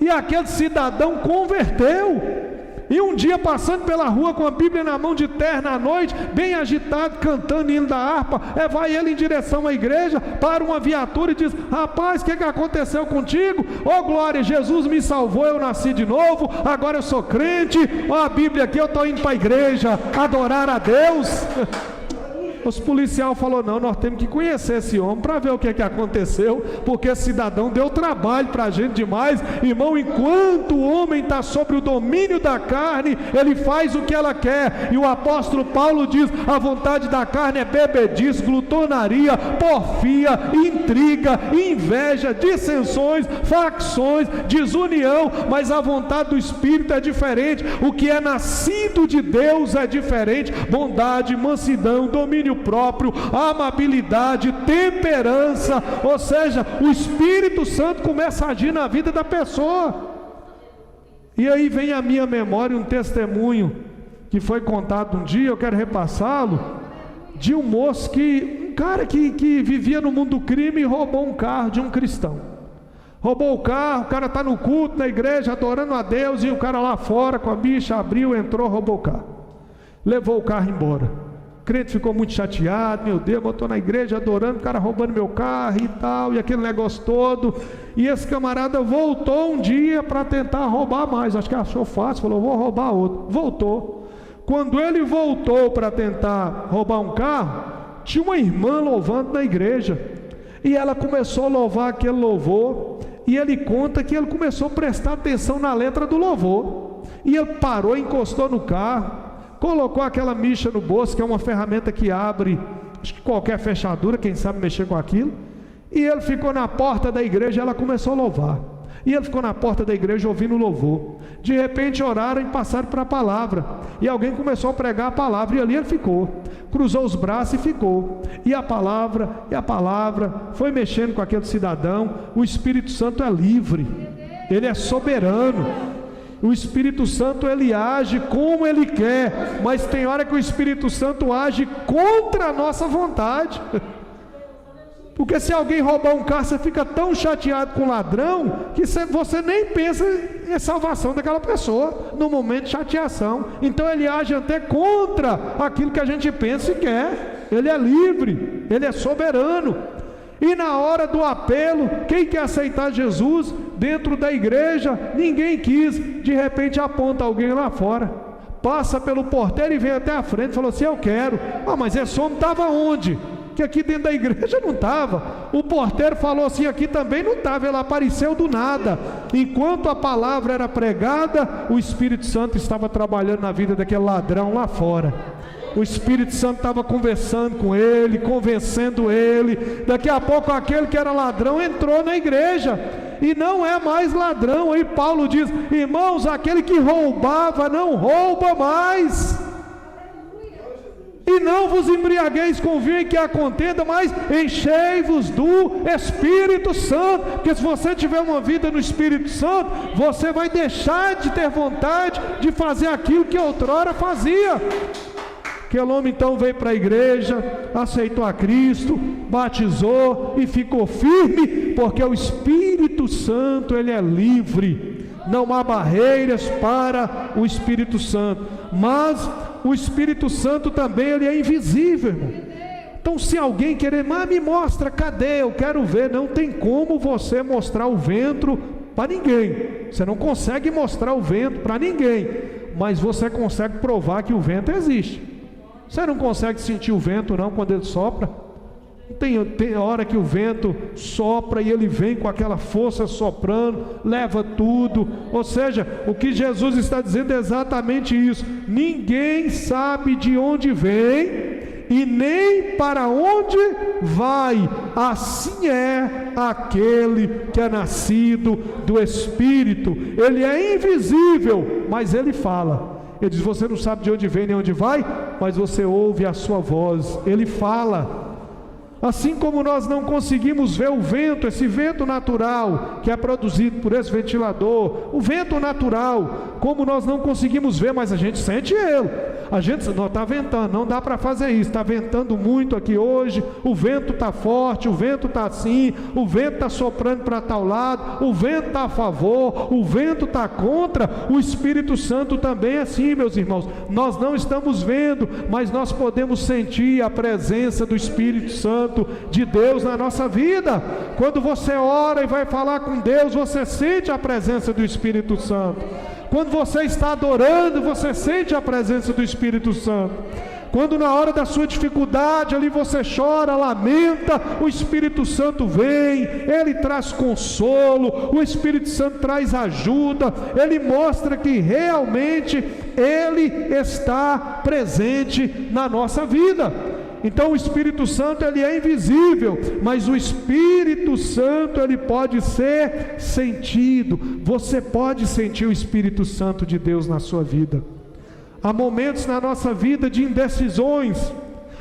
S6: E aquele cidadão converteu. E um dia, passando pela rua com a Bíblia na mão, de terno à noite, bem agitado, cantando hino da harpa, vai ele em direção à igreja, para uma viatura e diz: rapaz, o que aconteceu contigo? Oh glória, Jesus me salvou, eu nasci de novo, agora eu sou crente, a Bíblia aqui, eu estou indo para a igreja adorar a Deus. Os policiais falaram: não, nós temos que conhecer esse homem para ver o que aconteceu, porque esse cidadão deu trabalho para a gente demais. Irmão, enquanto o homem está sobre o domínio da carne, ele faz o que ela quer. E o apóstolo Paulo diz: a vontade da carne é bebedice, glutonaria, porfia, intriga, inveja, dissensões, facções, desunião. Mas a vontade do Espírito é diferente. O que é nascido de Deus é diferente: bondade, mansidão, domínio próprio, amabilidade, temperança. Ou seja, o Espírito Santo começa a agir na vida da pessoa. E aí vem à minha memória um testemunho que foi contado um dia, eu quero repassá-lo, de um moço um cara que vivia no mundo do crime e roubou um carro de um cristão. Roubou o carro, o cara está no culto, na igreja, adorando a Deus, e o cara lá fora com a bicha abriu, entrou, roubou o carro, levou o carro embora. O crente ficou muito chateado: meu Deus, eu estou na igreja adorando, o cara roubando meu carro e tal, e aquele negócio todo. E esse camarada voltou um dia para tentar roubar mais, acho que achou fácil, falou: vou roubar outro. Voltou. Quando ele voltou para tentar roubar um carro, tinha uma irmã louvando na igreja, e ela começou a louvar aquele louvor, e ele conta que ele começou a prestar atenção na letra do louvor, e ele parou, encostou no carro, colocou aquela micha no bolso, que é uma ferramenta que abre, acho que qualquer fechadura, quem sabe mexer com aquilo. E ele ficou na porta da igreja, ela começou a louvar. E ele ficou na porta da igreja ouvindo o louvor. De repente oraram e passaram para a palavra. E alguém começou a pregar a palavra, e ali ele ficou. Cruzou os braços e ficou. E a palavra foi mexendo com aquele cidadão. O Espírito Santo é livre, ele é soberano. O Espírito Santo, ele age como ele quer, mas tem hora que o Espírito Santo age contra a nossa vontade. Porque se alguém roubar um carro, você fica tão chateado com o ladrão, que você nem pensa em salvação daquela pessoa, no momento de chateação. Então ele age até contra aquilo que a gente pensa e quer. Ele é livre, ele é soberano. E na hora do apelo, quem quer aceitar Jesus dentro da igreja? Ninguém quis. De repente aponta alguém lá fora, passa pelo porteiro e vem até a frente e falou assim: eu quero. Mas esse homem estava onde? Que aqui dentro da igreja não estava. O porteiro falou assim: aqui também não estava. Ele apareceu do nada. Enquanto a palavra era pregada, o Espírito Santo estava trabalhando na vida daquele ladrão lá fora. O Espírito Santo estava conversando com ele, convencendo ele. Daqui a pouco aquele que era ladrão entrou na igreja e não é mais ladrão. Aí Paulo diz: irmãos, aquele que roubava não rouba mais. E não vos embriagueis com vinho em que há contenda, mas enchei-vos do Espírito Santo. Porque se você tiver uma vida no Espírito Santo, você vai deixar de ter vontade de fazer aquilo que outrora fazia. Aquele homem então veio para a igreja, aceitou a Cristo, batizou e ficou firme, porque o Espírito Santo, ele é livre. Não há barreiras para o Espírito Santo. Mas o Espírito Santo também, ele é invisível, irmão. Então se alguém querer: me mostra, cadê? Eu quero ver. Não tem como você mostrar o ventre para ninguém. Você não consegue mostrar o vento para ninguém, mas você consegue provar que o vento existe. Você não consegue sentir o vento não quando ele sopra. Tem hora que o vento sopra e ele vem com aquela força soprando, leva tudo. Ou seja, o que Jesus está dizendo é exatamente isso. Ninguém sabe de onde vem e nem para onde vai. Assim é aquele que é nascido do Espírito. Ele é invisível, mas ele fala. Ele diz: você não sabe de onde vem nem onde vai, mas você ouve a sua voz. Ele fala. Assim como nós não conseguimos ver o vento, esse vento natural que é produzido por esse ventilador, o vento natural, como nós não conseguimos ver, mas a gente sente ele. A gente não está ventando, não dá para fazer isso, está ventando muito aqui hoje, o vento está forte, o vento está assim, o vento está soprando para tal lado, o vento está a favor, o vento está contra. O Espírito Santo também é assim, meus irmãos. Nós não estamos vendo, mas nós podemos sentir a presença do Espírito Santo de Deus na nossa vida. Quando você ora e vai falar com Deus, você sente a presença do Espírito Santo. Quando você está adorando, você sente a presença do Espírito Santo. Quando na hora da sua dificuldade ali você chora, lamenta, o Espírito Santo vem, ele traz consolo, o Espírito Santo traz ajuda, ele mostra que realmente ele está presente na nossa vida. Então o Espírito Santo ele é invisível, mas o Espírito Santo ele pode ser sentido. Você pode sentir o Espírito Santo de Deus na sua vida. Há momentos na nossa vida de indecisões,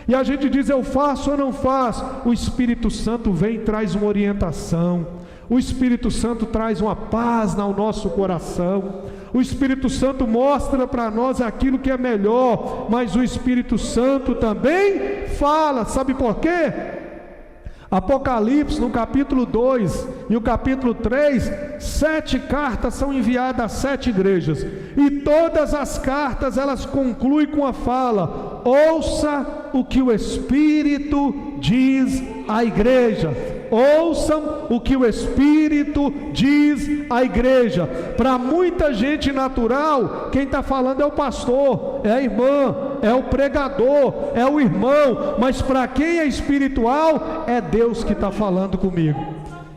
S6: e a gente diz: eu faço ou não faço? O Espírito Santo vem e traz uma orientação. O Espírito Santo traz uma paz ao nosso coração. O Espírito Santo mostra para nós aquilo que é melhor, mas o Espírito Santo também fala. Sabe por quê? Apocalipse, no capítulo 2 e o capítulo 3, 7 cartas são enviadas a 7 igrejas, e todas as cartas elas concluem com a fala: ouça o que o Espírito diz à igreja. Ouçam o que o Espírito diz à igreja. Para muita gente natural, quem está falando é o pastor, é a irmã, é o pregador, é o irmão. Mas para quem é espiritual, é Deus que está falando comigo.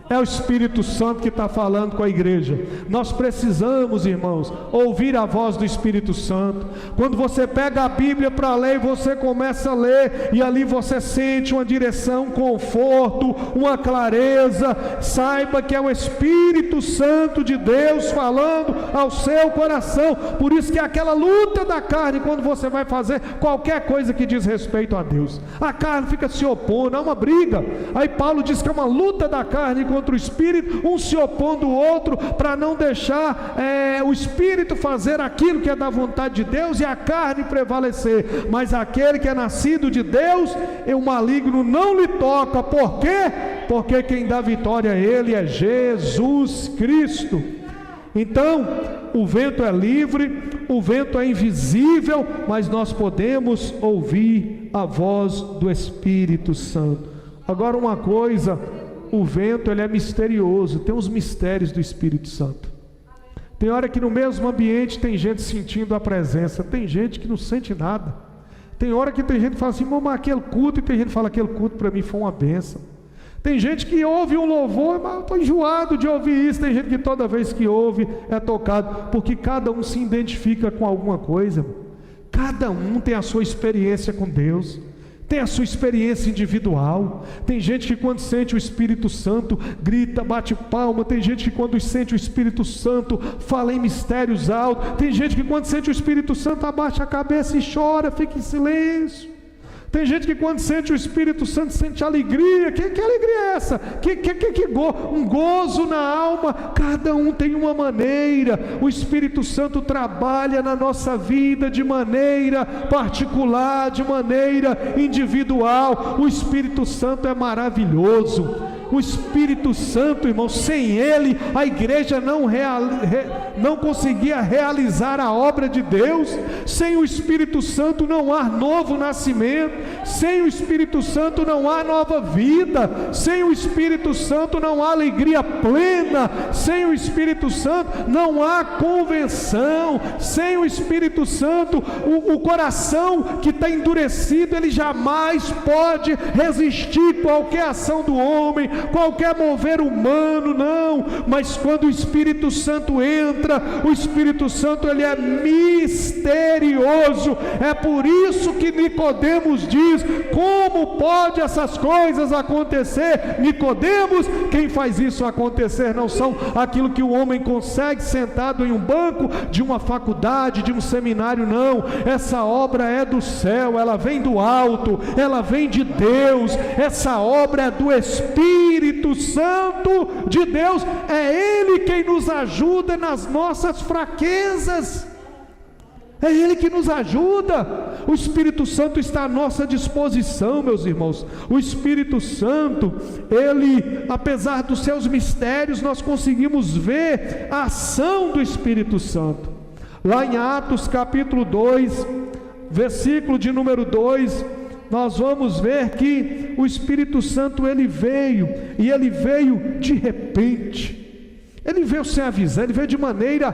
S6: É o Espírito Santo que está falando com a igreja. Nós precisamos, irmãos, ouvir a voz do Espírito Santo. Quando você pega a Bíblia para ler, você começa a ler, e ali você sente uma direção, um conforto, uma clareza. Saiba que é o Espírito Santo de Deus falando ao seu coração. Por isso que é aquela luta da carne, quando você vai fazer qualquer coisa que diz respeito a Deus, a carne fica se opondo, é uma briga. Aí Paulo diz que é uma luta da carne contra o Espírito, um se opondo ao outro, para não deixar o Espírito fazer aquilo que é da vontade de Deus e a carne prevalecer. Mas aquele que é nascido de Deus, o maligno não lhe toca. Por quê? Porque quem dá vitória a ele é Jesus Cristo. Então, o vento é livre, o vento é invisível, mas nós podemos ouvir a voz do Espírito Santo. Agora, uma coisa: o vento ele é misterioso, tem os mistérios do Espírito Santo. Tem hora que no mesmo ambiente tem gente sentindo a presença, tem gente que não sente nada. Tem hora que tem gente que fala assim: mas aquele culto, e tem gente que fala: aquele culto para mim foi uma bênção. Tem gente que ouve um louvor, mas eu estou enjoado de ouvir isso. Tem gente que toda vez que ouve é tocado, porque cada um se identifica com alguma coisa. Cada um tem a sua experiência com Deus, tem a sua experiência individual. Tem gente que quando sente o Espírito Santo grita, bate palma. Tem gente que quando sente o Espírito Santo fala em mistérios altos. Tem gente que quando sente o Espírito Santo abaixa a cabeça e chora, fica em silêncio. Tem gente que quando sente o Espírito Santo sente alegria. Que alegria é essa? Um gozo na alma. Cada um tem uma maneira. O Espírito Santo trabalha na nossa vida de maneira particular, de maneira individual. O Espírito Santo é maravilhoso. O Espírito Santo, irmão, sem Ele a igreja não conseguia realizar a obra de Deus. Sem o Espírito Santo não há novo nascimento, sem o Espírito Santo não há nova vida, sem o Espírito Santo não há alegria plena, sem o Espírito Santo não há convenção, sem o Espírito Santo o coração que está endurecido, ele jamais pode resistir qualquer ação do homem, qualquer mover humano, não. Mas quando o Espírito Santo entra, o Espírito Santo ele é misterioso. É por isso que Nicodemos diz: como pode essas coisas acontecer? Nicodemos, quem faz isso acontecer não são aquilo que o homem consegue sentado em um banco de uma faculdade, de um seminário, não. Essa obra é do céu, ela vem do alto, ela vem de Deus. Essa obra é do Espírito Santo de Deus. É Ele quem nos ajuda nas nossas fraquezas. É Ele que nos ajuda. O Espírito Santo está à nossa disposição, meus irmãos. O Espírito Santo, Ele, apesar dos seus mistérios, nós conseguimos ver a ação do Espírito Santo. Lá em Atos capítulo 2, versículo de número 2, nós vamos ver que o Espírito Santo ele veio, e ele veio de repente. Ele veio sem avisar, ele veio de maneira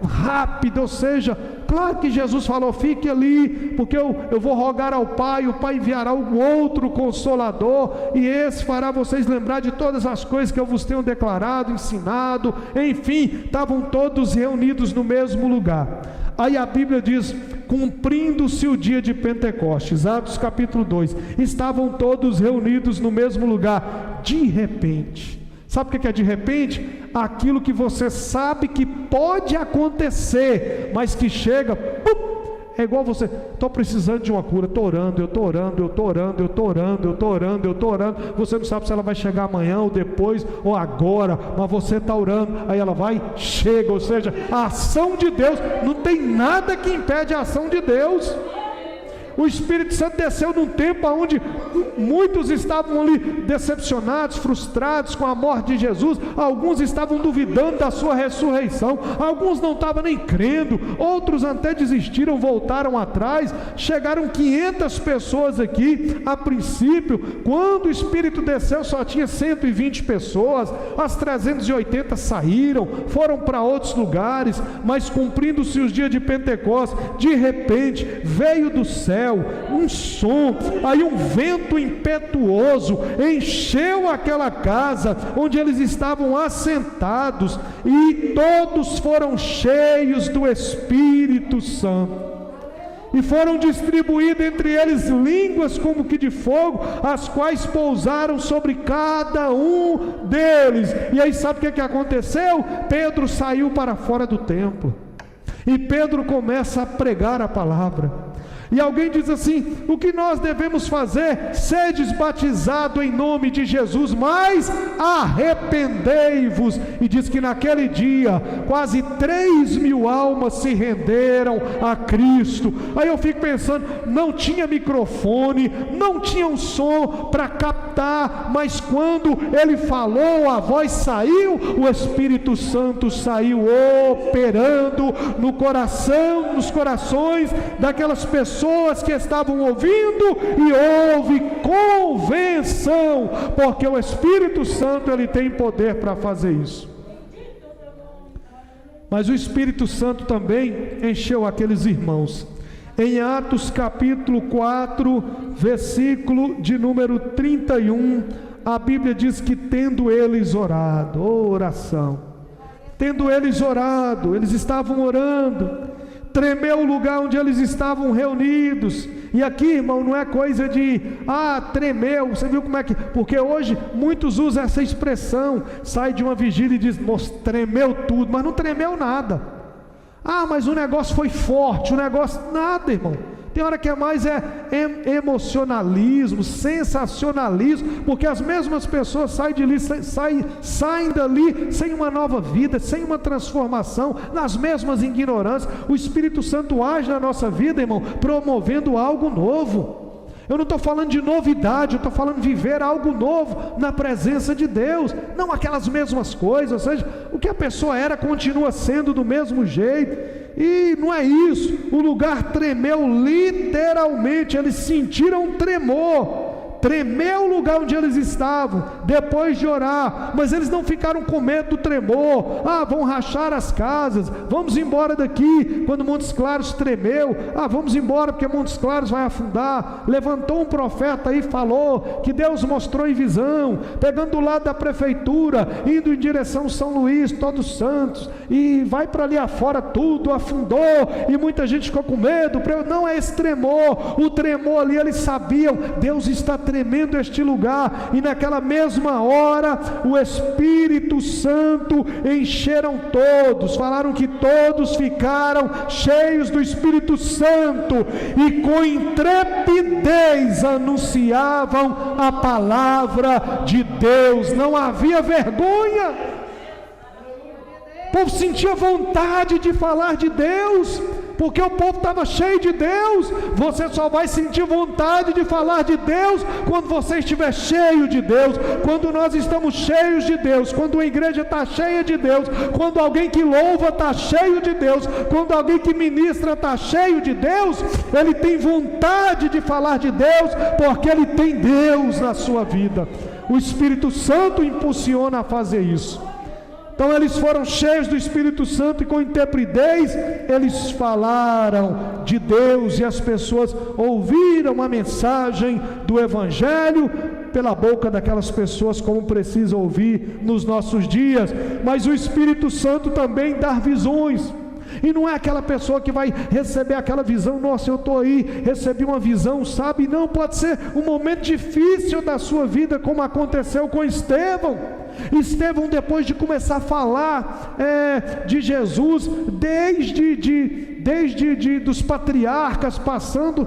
S6: rápida, ou seja, claro que Jesus falou: fique ali, porque eu vou rogar ao Pai, o Pai enviará um outro Consolador, e esse fará vocês lembrar de todas as coisas que eu vos tenho declarado, ensinado. Enfim, estavam todos reunidos no mesmo lugar. Aí a Bíblia diz: cumprindo-se o dia de Pentecostes, Atos capítulo 2, estavam todos reunidos no mesmo lugar, de repente. Sabe o que é de repente? Aquilo que você sabe que pode acontecer, mas que chega, pum, é igual você: estou precisando de uma cura, estou orando, eu estou orando, eu estou orando, eu estou orando, eu estou orando, eu estou orando. Você não sabe se ela vai chegar amanhã, ou depois, ou agora, mas você está orando, aí ela vai, chega. Ou seja, a ação de Deus, não tem nada que impede a ação de Deus. O Espírito Santo desceu num tempo onde muitos estavam ali decepcionados, frustrados com a morte de Jesus. Alguns estavam duvidando da sua ressurreição, alguns não estavam nem crendo, outros até desistiram, voltaram atrás. Chegaram 500 pessoas aqui. A princípio, quando o Espírito desceu, só tinha 120 pessoas. As 380 saíram, foram para outros lugares. Mas cumprindo-se os dias de Pentecostes, de repente veio do céu um som, aí um vento impetuoso encheu aquela casa onde eles estavam assentados, e todos foram cheios do Espírito Santo, e foram distribuídas entre eles línguas como que de fogo, as quais pousaram sobre cada um deles. E aí sabe o que aconteceu? Pedro saiu para fora do templo, e Pedro começa a pregar a palavra. E alguém diz assim: o que nós devemos fazer? Sedes batizado em nome de Jesus, mas arrependei-vos. E diz que naquele dia quase 3.000 almas se renderam a Cristo. Aí eu fico pensando, não tinha microfone, não tinha um som para captar, mas quando ele falou, a voz saiu, o Espírito Santo saiu operando no coração, nos corações daquelas pessoas que estavam ouvindo, e houve convenção, porque o Espírito Santo ele tem poder para fazer isso. Mas o Espírito Santo também encheu aqueles irmãos. Em Atos capítulo 4, versículo de número 31, a Bíblia diz que tendo eles orado, oração, tendo eles orado, eles estavam orando, tremeu o lugar onde eles estavam reunidos. E aqui, irmão, não é coisa de tremeu. Você viu como é que... Porque hoje muitos usam essa expressão, sai de uma vigília e diz: moço, tremeu tudo. Mas não tremeu nada. Mas o negócio foi forte, o negócio... Nada, irmão. Tem hora que é mais emocionalismo, sensacionalismo, porque as mesmas pessoas saem dali sem uma nova vida, sem uma transformação, nas mesmas ignorâncias. O Espírito Santo age na nossa vida, irmão, promovendo algo novo. Eu não estou falando de novidade, eu estou falando de viver algo novo na presença de Deus, não aquelas mesmas coisas, ou seja, o que a pessoa era continua sendo do mesmo jeito, e não é isso. O lugar tremeu literalmente, eles sentiram um tremor. Tremeu o lugar onde eles estavam, depois de orar, mas eles não ficaram com medo do tremor. Vão rachar as casas, vamos embora daqui. Quando Montes Claros tremeu, vamos embora porque Montes Claros vai afundar. Levantou um profeta aí, falou que Deus mostrou em visão, pegando do lado da prefeitura, indo em direção São Luís, Todos Santos, e vai para ali afora, tudo afundou, e muita gente ficou com medo. Não é esse tremor, o tremor ali, eles sabiam, Deus está tremendo este lugar, e naquela mesma hora o Espírito Santo encheram todos. Falaram que todos ficaram cheios do Espírito Santo e com intrepidez anunciavam a palavra de Deus. Não havia vergonha, o povo sentia vontade de falar de Deus, porque o povo estava cheio de Deus. Você só vai sentir vontade de falar de Deus quando você estiver cheio de Deus. Quando nós estamos cheios de Deus, quando a igreja está cheia de Deus, quando alguém que louva está cheio de Deus, quando alguém que ministra está cheio de Deus, ele tem vontade de falar de Deus, porque ele tem Deus na sua vida. O Espírito Santo impulsiona a fazer isso. Então eles foram cheios do Espírito Santo e com intrepidez eles falaram de Deus, e as pessoas ouviram a mensagem do Evangelho pela boca daquelas pessoas, como precisa ouvir nos nossos dias. Mas o Espírito Santo também dá visões. E não é aquela pessoa que vai receber aquela visão, nossa, eu estou aí, recebi uma visão, sabe? Não, pode ser um momento difícil da sua vida, como aconteceu com Estevão. Estevão, depois de começar a falar de Jesus, desde dos patriarcas, passando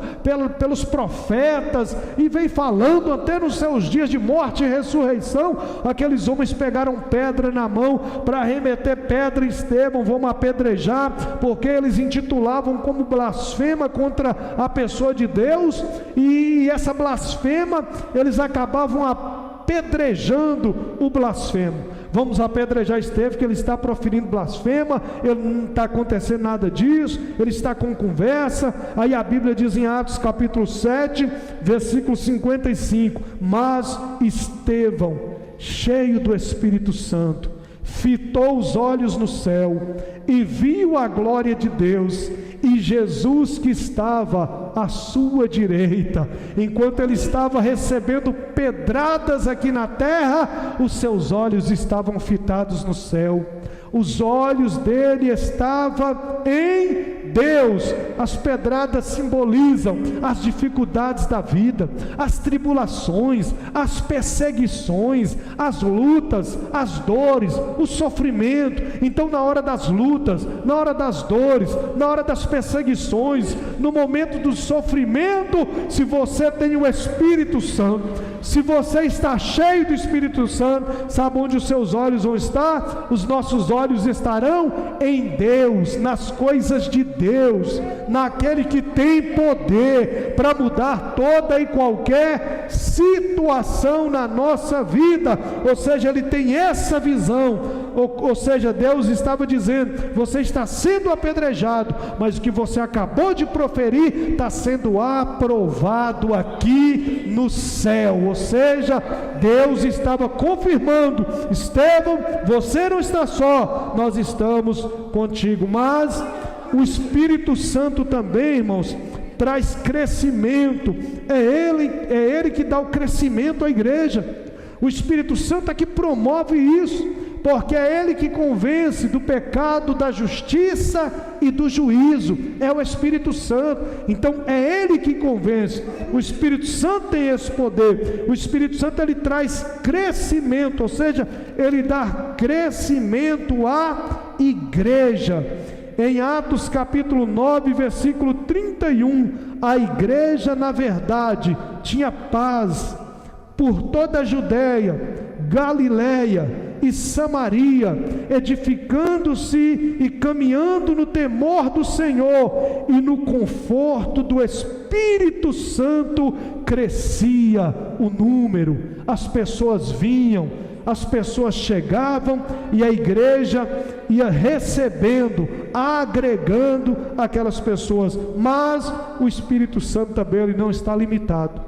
S6: pelos profetas, e vem falando até nos seus dias de morte e ressurreição, aqueles homens pegaram pedra na mão para arremeter pedra em Estevão, vamos apedrejar, porque eles intitulavam como blasfema contra a pessoa de Deus, e essa blasfema, eles acabavam apedrejando o blasfemo. Vamos apedrejar Estevão, que ele está proferindo blasfema, ele não está acontecendo nada disso, ele está com conversa. Aí a Bíblia diz em Atos capítulo 7, versículo 55, mas Estevão, cheio do Espírito Santo, fitou os olhos no céu e viu a glória de Deus e Jesus que estava à sua direita. Enquanto ele estava recebendo pedradas aqui na terra, os seus olhos estavam fitados no céu. Os olhos dele estavam em Deus. As pedradas simbolizam as dificuldades da vida, as tribulações, as perseguições, as lutas, as dores, o sofrimento. Então, na hora das lutas, na hora das dores, na hora das perseguições, no momento do sofrimento, se você tem o Espírito Santo, se você está cheio do Espírito Santo, sabe onde os seus olhos vão estar? Os nossos olhos estarão em Deus, nas coisas de Deus, naquele que tem poder para mudar toda e qualquer situação na nossa vida. Ou seja, ele tem essa visão. Ou seja, Deus estava dizendo: você está sendo apedrejado, mas o que você acabou de proferir está sendo aprovado aqui no céu. Ou seja, Deus estava confirmando: Estevão, você não está só, nós estamos contigo. Mas o Espírito Santo também, irmãos, traz crescimento. É Ele que dá o crescimento à igreja. O Espírito Santo é que promove isso, porque é Ele que convence do pecado, da justiça e do juízo. É o Espírito Santo. Então é Ele que convence. O Espírito Santo tem esse poder. O Espírito Santo, ele traz crescimento, ou seja, ele dá crescimento à igreja. Em Atos capítulo 9, versículo 31, a igreja, na verdade, tinha paz por toda a Judéia, Galiléia e Samaria, edificando-se e caminhando no temor do Senhor e no conforto do Espírito Santo, crescia o número. As pessoas vinham, as pessoas chegavam e a igreja ia recebendo, agregando aquelas pessoas. Mas o Espírito Santo também ele não está limitado,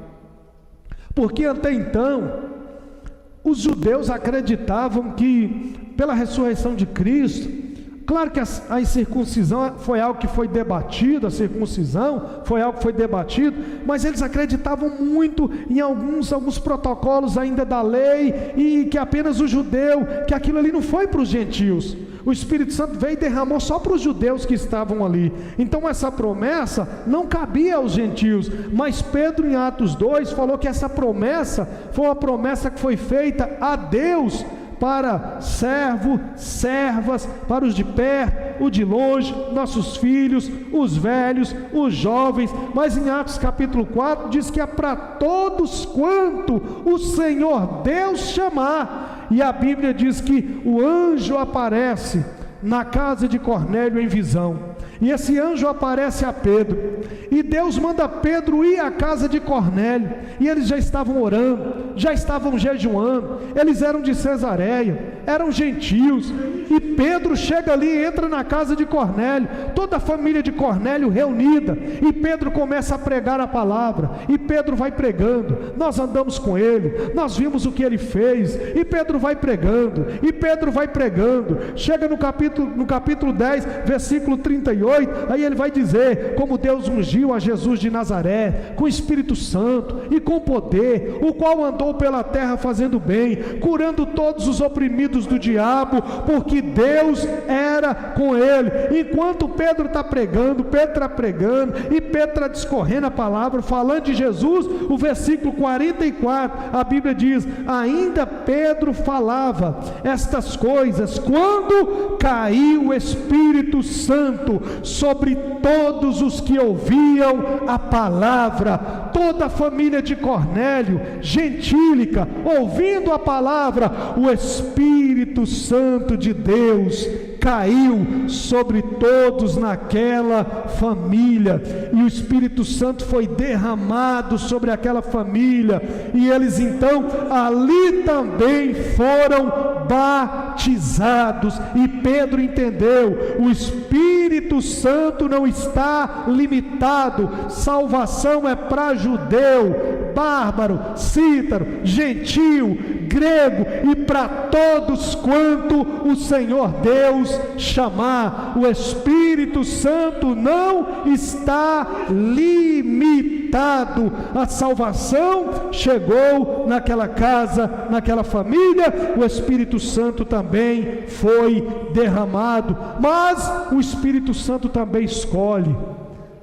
S6: porque até então os judeus acreditavam que pela ressurreição de Cristo, claro que a incircuncisão foi algo que foi debatido, a circuncisão foi algo que foi debatido, mas eles acreditavam muito em alguns protocolos ainda da lei, e que apenas o judeu, que aquilo ali não foi para os gentios. O Espírito Santo veio e derramou só para os judeus que estavam ali. Então essa promessa não cabia aos gentios. Mas Pedro, em Atos 2, falou que essa promessa foi uma promessa que foi feita a Deus, para servo, servas, para os de perto, o de longe, nossos filhos, os velhos, os jovens. Mas em Atos capítulo 4 diz que é para todos quanto o Senhor Deus chamar. E a Bíblia diz que o anjo aparece na casa de Cornélio em visão, e esse anjo aparece a Pedro, e Deus manda Pedro ir à casa de Cornélio, e eles já estavam orando, já estavam jejuando, eles eram de Cesareia, eram gentios, e Pedro chega ali e entra na casa de Cornélio, toda a família de Cornélio reunida, e Pedro começa a pregar a palavra, e Pedro vai pregando. Nós andamos com ele, nós vimos o que ele fez, e Pedro vai pregando, e Pedro vai pregando. Chega no capítulo 10, versículo 38, aí ele vai dizer como Deus ungiu a Jesus de Nazaré com o Espírito Santo e com poder, o qual andou pela terra fazendo bem, curando todos os oprimidos do diabo, porque Deus era com ele. Enquanto Pedro está pregando, e Pedro está discorrendo a palavra, falando de Jesus, o versículo 44, a Bíblia diz: ainda Pedro falava estas coisas, quando caiu o Espírito Santo sobre todos os que ouviam a palavra. Toda a família de Cornélio, gentílica, ouvindo a palavra, o Espírito Santo de Deus caiu sobre todos naquela família, e o Espírito Santo foi derramado sobre aquela família, e eles então ali também foram batizados. E Pedro entendeu: o Espírito Santo não está limitado, salvação é para judeu, bárbaro, cítaro, gentio, grego, e para todos quanto o Senhor Deus chamar. O Espírito Santo não está limitado. A salvação chegou naquela casa, naquela família, o Espírito Santo também foi derramado. Mas o Espírito Santo também escolhe,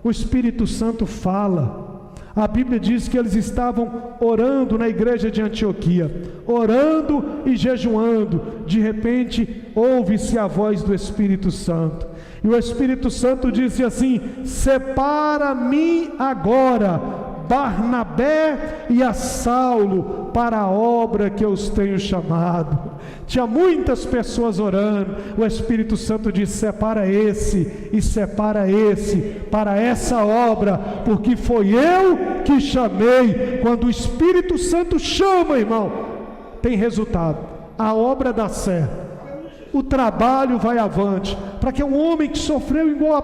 S6: o Espírito Santo fala. A Bíblia diz que eles estavam orando na igreja de Antioquia, orando e jejuando. De repente, ouve-se a voz do Espírito Santo, e o Espírito Santo disse assim: separa-me agora Barnabé e a Saulo para a obra que eu os tenho chamado. Tinha muitas pessoas orando. O Espírito Santo disse: separa esse e separa esse para essa obra, porque foi eu que chamei. Quando o Espírito Santo chama, irmão, tem resultado, a obra dá certo, o trabalho vai avante. Para que um homem que sofreu igual o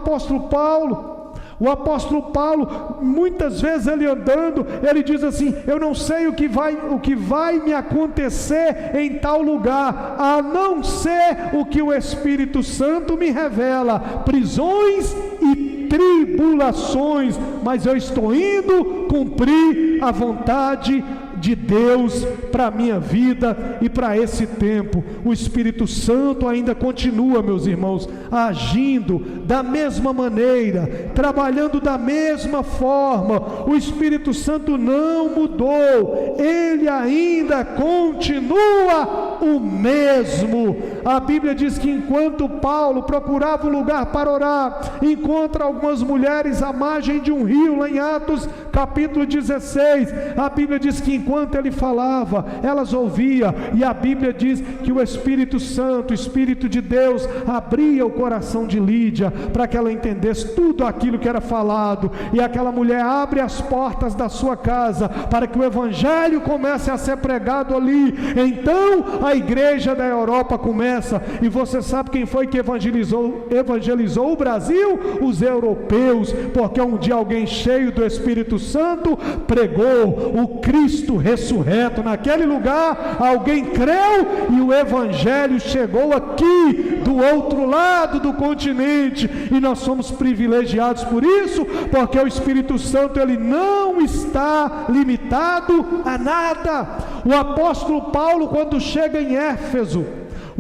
S6: apóstolo Paulo, muitas vezes ele andando, ele diz assim: eu não sei o que vai me acontecer em tal lugar, a não ser o que o Espírito Santo me revela, prisões e tribulações, mas eu estou indo cumprir a vontade de Deus para a minha vida e para esse tempo. O Espírito Santo ainda continua, meus irmãos, agindo da mesma maneira, trabalhando da mesma forma. O Espírito Santo não mudou, ele ainda continua o mesmo. A Bíblia diz que enquanto Paulo procurava um lugar para orar, encontra algumas mulheres à margem de um rio, lá em Atos capítulo 16, a Bíblia diz que enquanto ele falava, elas ouviam, e a Bíblia diz que o Espírito Santo, o Espírito de Deus, abria o coração de Lídia, para que ela entendesse tudo aquilo que era falado, e aquela mulher abre as portas da sua casa, para que o Evangelho comece a ser pregado ali. Então a igreja da Europa começa, e você sabe quem foi que evangelizou o Brasil? Os europeus, porque um dia alguém cheio do Espírito Santo pregou o Cristo ressurreto naquele lugar, alguém creu e o Evangelho chegou aqui do outro lado do continente, e nós somos privilegiados por isso, porque o Espírito Santo ele não está limitado a nada. O apóstolo Paulo, quando chega em Éfeso,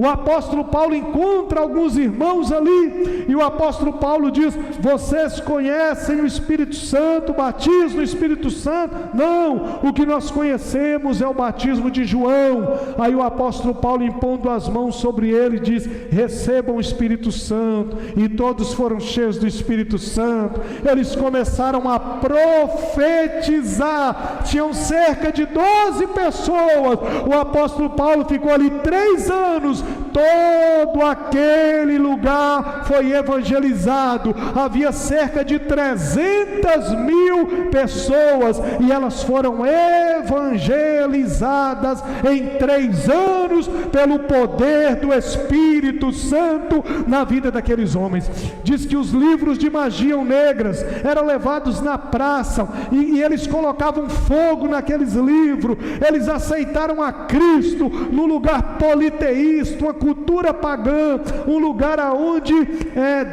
S6: o apóstolo Paulo encontra alguns irmãos ali, e o apóstolo Paulo diz: vocês conhecem o Espírito Santo, o batismo do Espírito Santo? Não, o que nós conhecemos é o batismo de João. Aí o apóstolo Paulo, impondo as mãos sobre ele, diz: recebam o Espírito Santo. E todos foram cheios do Espírito Santo. Eles começaram a profetizar. Tinham cerca de 12 pessoas. O apóstolo Paulo ficou ali 3 anos. Todo aquele lugar foi evangelizado. Havia cerca de 300.000 pessoas, e elas foram evangelizadas em 3 anos pelo poder do Espírito Santo na vida daqueles homens. Diz que os livros de magia negras eram levados na praça, e eles colocavam fogo naqueles livros. Eles aceitaram a Cristo no lugar politeísta, uma cultura pagã, um lugar onde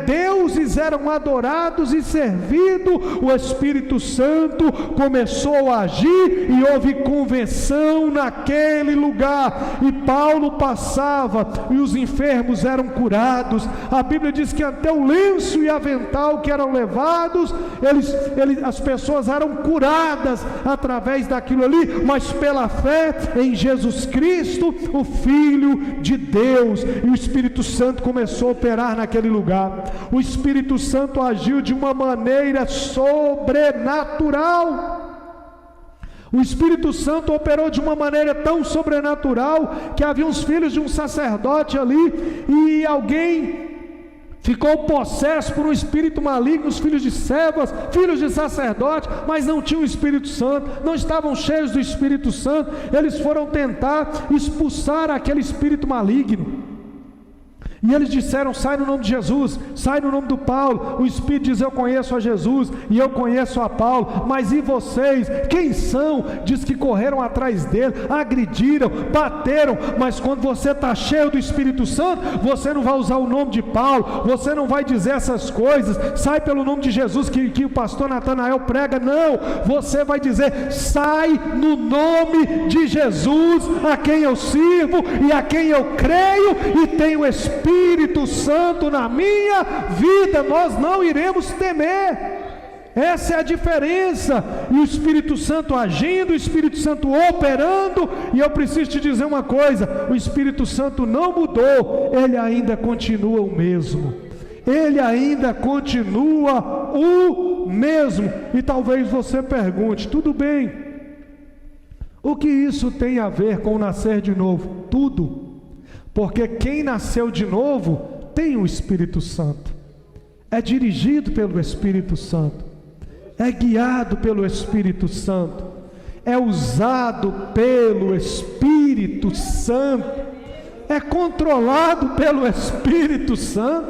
S6: deuses eram adorados e servidos. O Espírito Santo começou a agir e houve convenção naquele lugar, e Paulo passava e os enfermos eram curados. A Bíblia diz que até o lenço e avental que eram levados, as pessoas eram curadas através daquilo ali, mas pela fé em Jesus Cristo, o Filho de Deus. E o Espírito Santo começou a operar naquele lugar. O Espírito Santo agiu de uma maneira sobrenatural. O Espírito Santo operou de uma maneira tão sobrenatural que havia uns filhos de um sacerdote ali, e alguém ficou possesso por um espírito maligno, os filhos de servas, filhos de sacerdote, mas não tinham o Espírito Santo, não estavam cheios do Espírito Santo. Eles foram tentar expulsar aquele espírito maligno, e eles disseram: sai no nome de Jesus, sai no nome do Paulo. O Espírito diz: eu conheço a Jesus e eu conheço a Paulo, mas e vocês? Quem são? Diz que correram atrás dele, agrediram, bateram. Mas quando você está cheio do Espírito Santo, você não vai usar o nome de Paulo, você não vai dizer essas coisas: sai pelo nome de Jesus que o pastor Natanael prega. Não, você vai dizer: sai no nome de Jesus, a quem eu sirvo e a quem eu creio, e tenho o Espírito Santo na minha vida. Nós não iremos temer. Essa é a diferença. E o Espírito Santo agindo, o Espírito Santo operando. E eu preciso te dizer uma coisa: o Espírito Santo não mudou, ele ainda continua o mesmo. Ele ainda continua o mesmo. E talvez você pergunte: tudo bem, o que isso tem a ver com nascer de novo? Tudo. Porque quem nasceu de novo tem o Espírito Santo, é dirigido pelo Espírito Santo, é guiado pelo Espírito Santo, é usado pelo Espírito Santo, é controlado pelo Espírito Santo.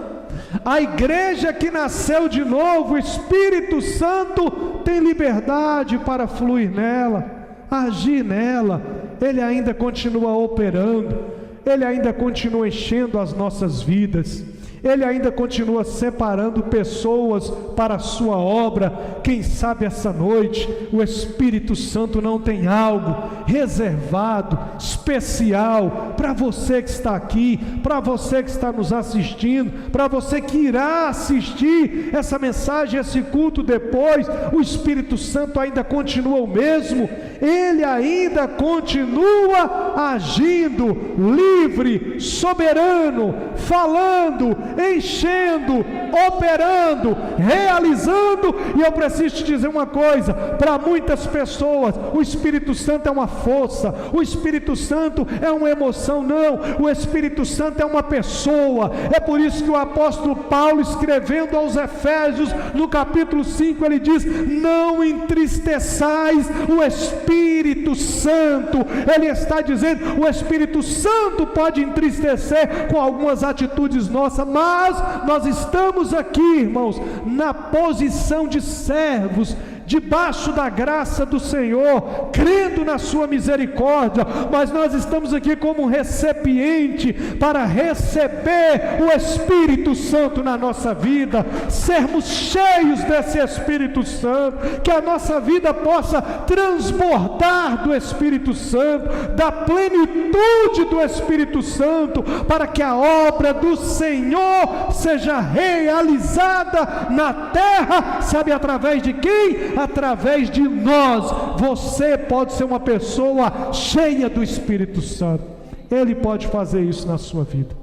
S6: A igreja que nasceu de novo, o Espírito Santo tem liberdade para fluir nela, agir nela. Ele ainda continua operando, ele ainda continua enchendo as nossas vidas, ele ainda continua separando pessoas para a sua obra. Quem sabe essa noite o Espírito Santo não tem algo reservado, especial para você que está aqui, para você que está nos assistindo, para você que irá assistir essa mensagem, esse culto depois. O Espírito Santo ainda continua o mesmo, ele ainda continua agindo, livre, soberano, falando, enchendo, operando, realizando. E eu preciso te dizer uma coisa: para muitas pessoas o Espírito Santo é uma força, o Espírito Santo é uma emoção. Não, o Espírito Santo é uma pessoa. É por isso que o apóstolo Paulo, escrevendo aos Efésios, no capítulo 5, ele diz: não entristeçais o Espírito Santo. Ele está dizendo: o Espírito Santo pode entristecer com algumas atitudes nossas, mas nós estamos aqui, irmãos, na posição de servos, debaixo da graça do Senhor, crendo na sua misericórdia, mas nós estamos aqui como um recipiente para receber o Espírito Santo na nossa vida, sermos cheios desse Espírito Santo, que a nossa vida possa transbordar do Espírito Santo, da plenitude do Espírito Santo, para que a obra do Senhor seja realizada na terra. Sabe através de quem? Através de nós. Você pode ser uma pessoa cheia do Espírito Santo. Ele pode fazer isso na sua vida.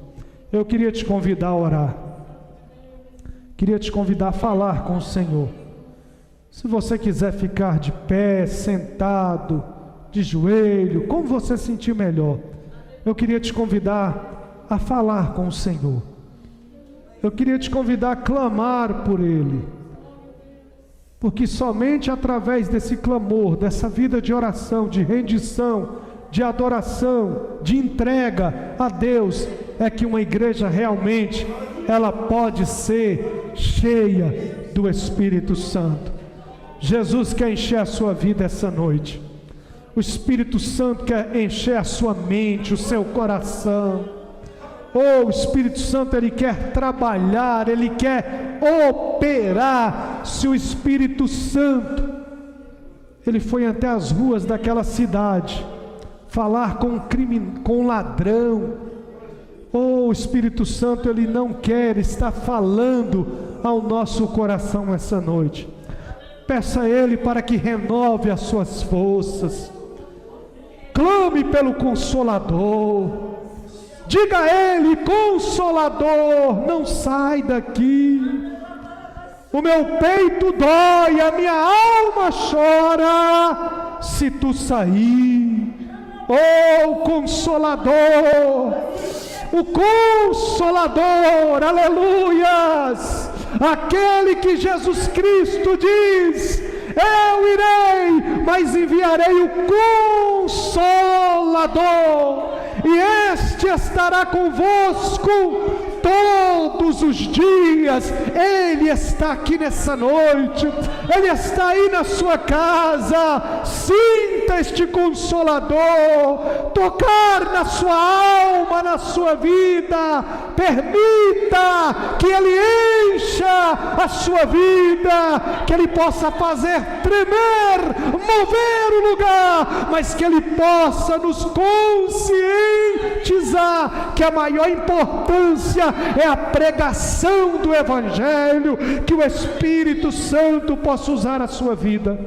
S6: Eu queria te convidar a orar, queria te convidar a falar com o Senhor. Se você quiser ficar de pé, sentado, de joelho, como você sentir melhor, eu queria te convidar a falar com o Senhor. Eu queria te convidar a clamar por Ele, porque somente através desse clamor, dessa vida de oração, de rendição, de adoração, de entrega a Deus, é que uma igreja realmente, ela pode ser cheia do Espírito Santo. Jesus quer encher a sua vida essa noite. O Espírito Santo quer encher a sua mente, o seu coração. O Espírito Santo, Ele quer trabalhar, Ele quer operar. Se o Espírito Santo, Ele foi até as ruas daquela cidade, falar com um ladrão, o Espírito Santo, Ele não quer estar falando ao nosso coração essa noite. Peça a Ele para que renove as suas forças. Clame pelo Consolador. Diga a Ele: Consolador, não sai daqui. O meu peito dói, a minha alma chora se tu sair. Oh, Consolador, o Consolador, aleluias, aquele que Jesus Cristo diz: eu irei, mas enviarei o Consolador, e este estará convosco todos os dias. Ele está aqui nessa noite, Ele está aí na sua casa. Sinta este Consolador tocar na sua alma, na sua vida. Permita que Ele encha a sua vida, que Ele possa fazer tremer, mover o lugar, mas que Ele possa nos conscientizar que a maior importância é a pregação do Evangelho. Que o Espírito Santo possa usar a sua vida,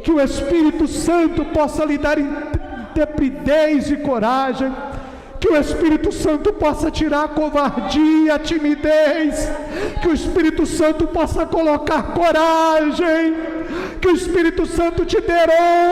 S6: que o Espírito Santo possa lhe dar intrepidez e coragem, que o Espírito Santo possa tirar a covardia, a timidez, que o Espírito Santo possa colocar coragem, que o Espírito Santo te dê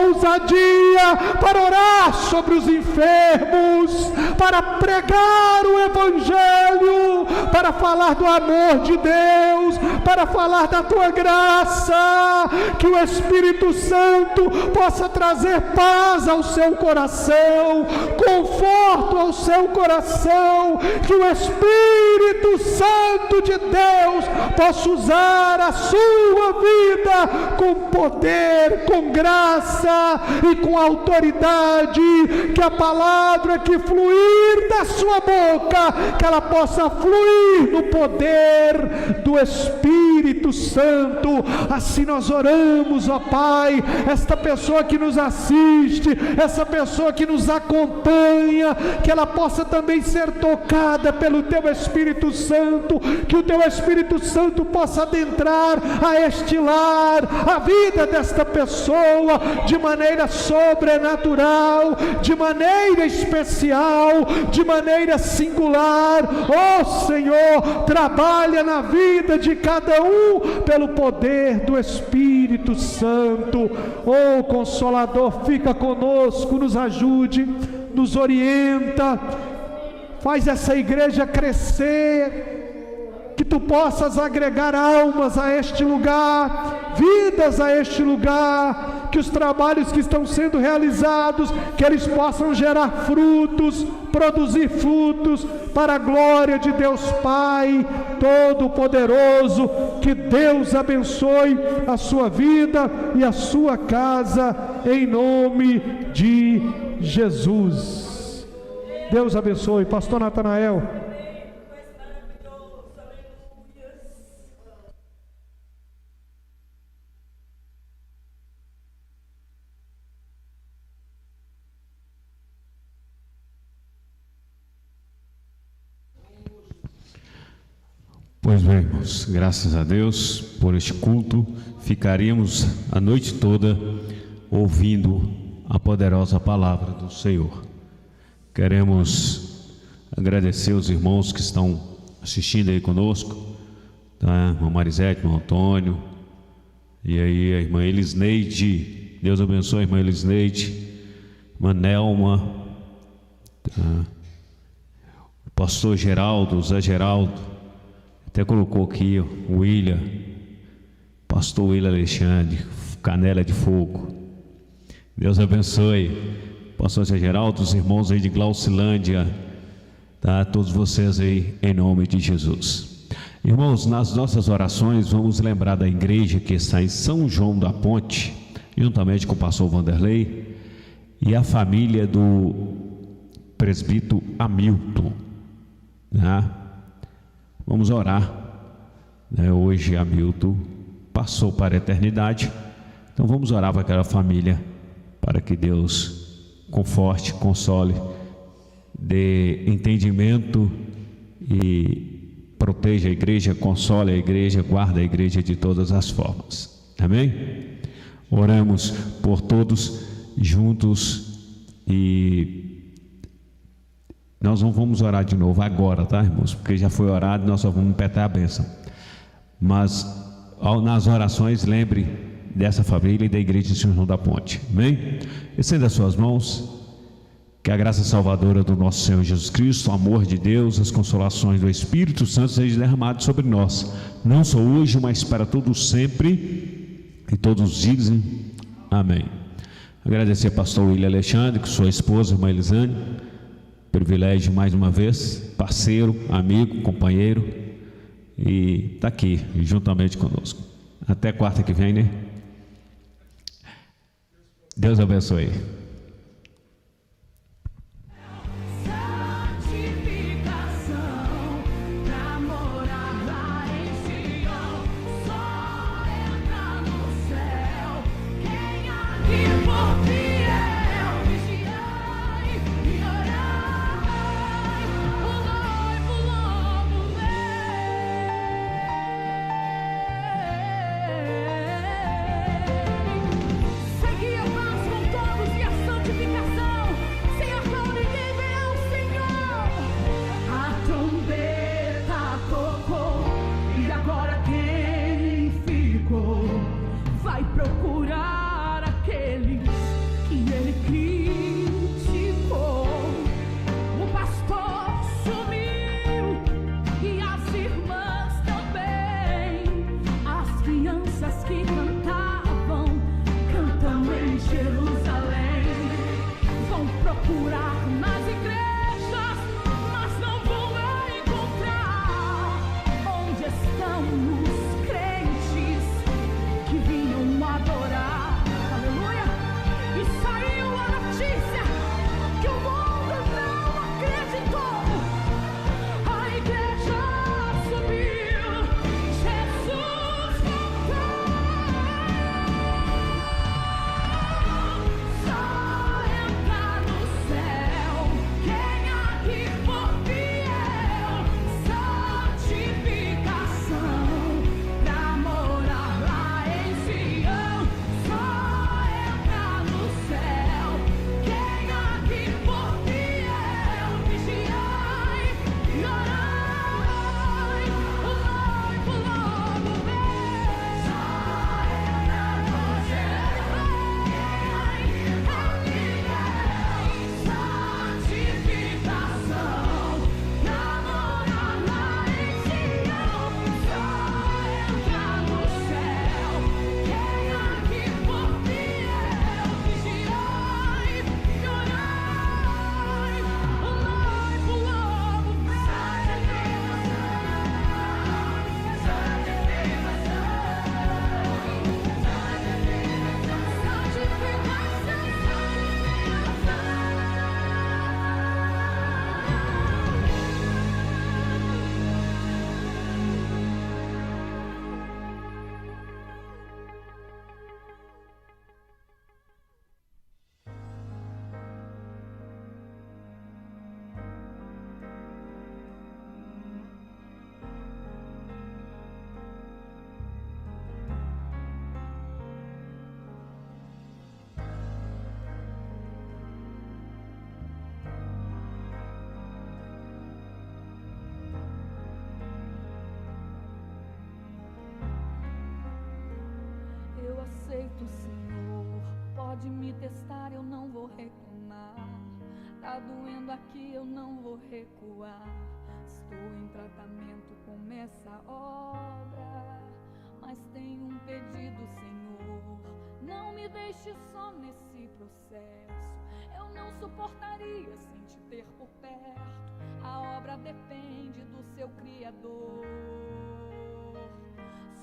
S6: ousadia para orar sobre os enfermos, para pregar o Evangelho, para falar do amor de Deus, para falar da tua graça. Que o Espírito Santo possa trazer paz ao seu coração, conforto ao seu coração. Que o Espírito Santo de Deus possa usar a sua vida com poder, com graça e com autoridade. Que a palavra que fluir da sua boca, que ela possa fluir no poder do Espírito Santo. Assim nós oramos, ó Pai. Esta pessoa que nos assiste, essa pessoa que nos acompanha, que ela possa também ser tocada pelo Teu Espírito Santo, que o Teu Espírito Santo possa adentrar a este lar, abençoar a vida desta pessoa de maneira sobrenatural, de maneira especial, de maneira singular. Ó Senhor, trabalha na vida de cada um pelo poder do Espírito Santo. Ó Consolador, fica conosco, nos ajude, nos orienta, faz essa igreja crescer, que tu possas agregar almas a este lugar, vidas a este lugar, que os trabalhos que estão sendo realizados, que eles possam gerar frutos, produzir frutos para a glória de Deus Pai Todo-Poderoso. Que Deus abençoe a sua vida e a sua casa, em nome de Jesus. Deus abençoe. Pastor Natanael.
S2: Pois bem, irmãos, graças a Deus por este culto. Ficaríamos a noite toda ouvindo a poderosa palavra do Senhor. Queremos agradecer os irmãos que estão assistindo aí conosco, tá? Irmã Marisete, irmão Antônio, e aí a irmã Elisneide. Deus abençoe a irmã Elisneide, irmã Nelma, tá? O pastor Geraldo, o Zé Geraldo, até colocou aqui o William, pastor William Alexandre, Canela de Fogo. Deus abençoe, pastor Zé Geraldo, os irmãos aí de Glaucilândia, tá? Todos vocês aí, em nome de Jesus. Irmãos, nas nossas orações, vamos lembrar da igreja que está em São João da Ponte, juntamente com o pastor Vanderlei, e a família do presbítero Hamilton, né? Vamos orar, né? Hoje Hamilton passou para a eternidade, então vamos orar para aquela família, para que Deus conforte, console, dê entendimento e proteja a igreja, console a igreja, guarda a igreja de todas as formas. Amém? Oramos por todos juntos e nós não vamos orar de novo agora, tá, irmãos? Porque já foi orado, nós só vamos pedir a bênção. Mas nas orações, lembre dessa família e da igreja de São João da Ponte. Amém? Estenda as suas mãos. Que a graça salvadora do nosso Senhor Jesus Cristo, o amor de Deus, as consolações do Espírito Santo sejam derramadas sobre nós, não só hoje, mas para todos sempre, e todos dizem amém. Agradecer ao pastor William Alexandre, com sua esposa, irmã Elisane. Privilégio mais uma vez, parceiro, amigo, companheiro, e está aqui juntamente conosco. Até quarta que vem, né? Deus abençoe.
S1: Adorar, aleluia, e saiu a notícia. aceito, Senhor. Pode me testar, eu não vou reclamar. Tá doendo aqui, eu não vou recuar. Estou em tratamento com essa obra, mas tenho um pedido, Senhor. Não me deixe só nesse processo. Eu não suportaria sem te ter por perto. A obra depende do seu Criador.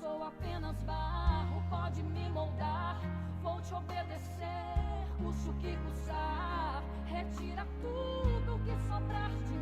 S1: Sou apenas barro, pode me moldar. Vou te obedecer, custe o que custar. Retira tudo que sobrar de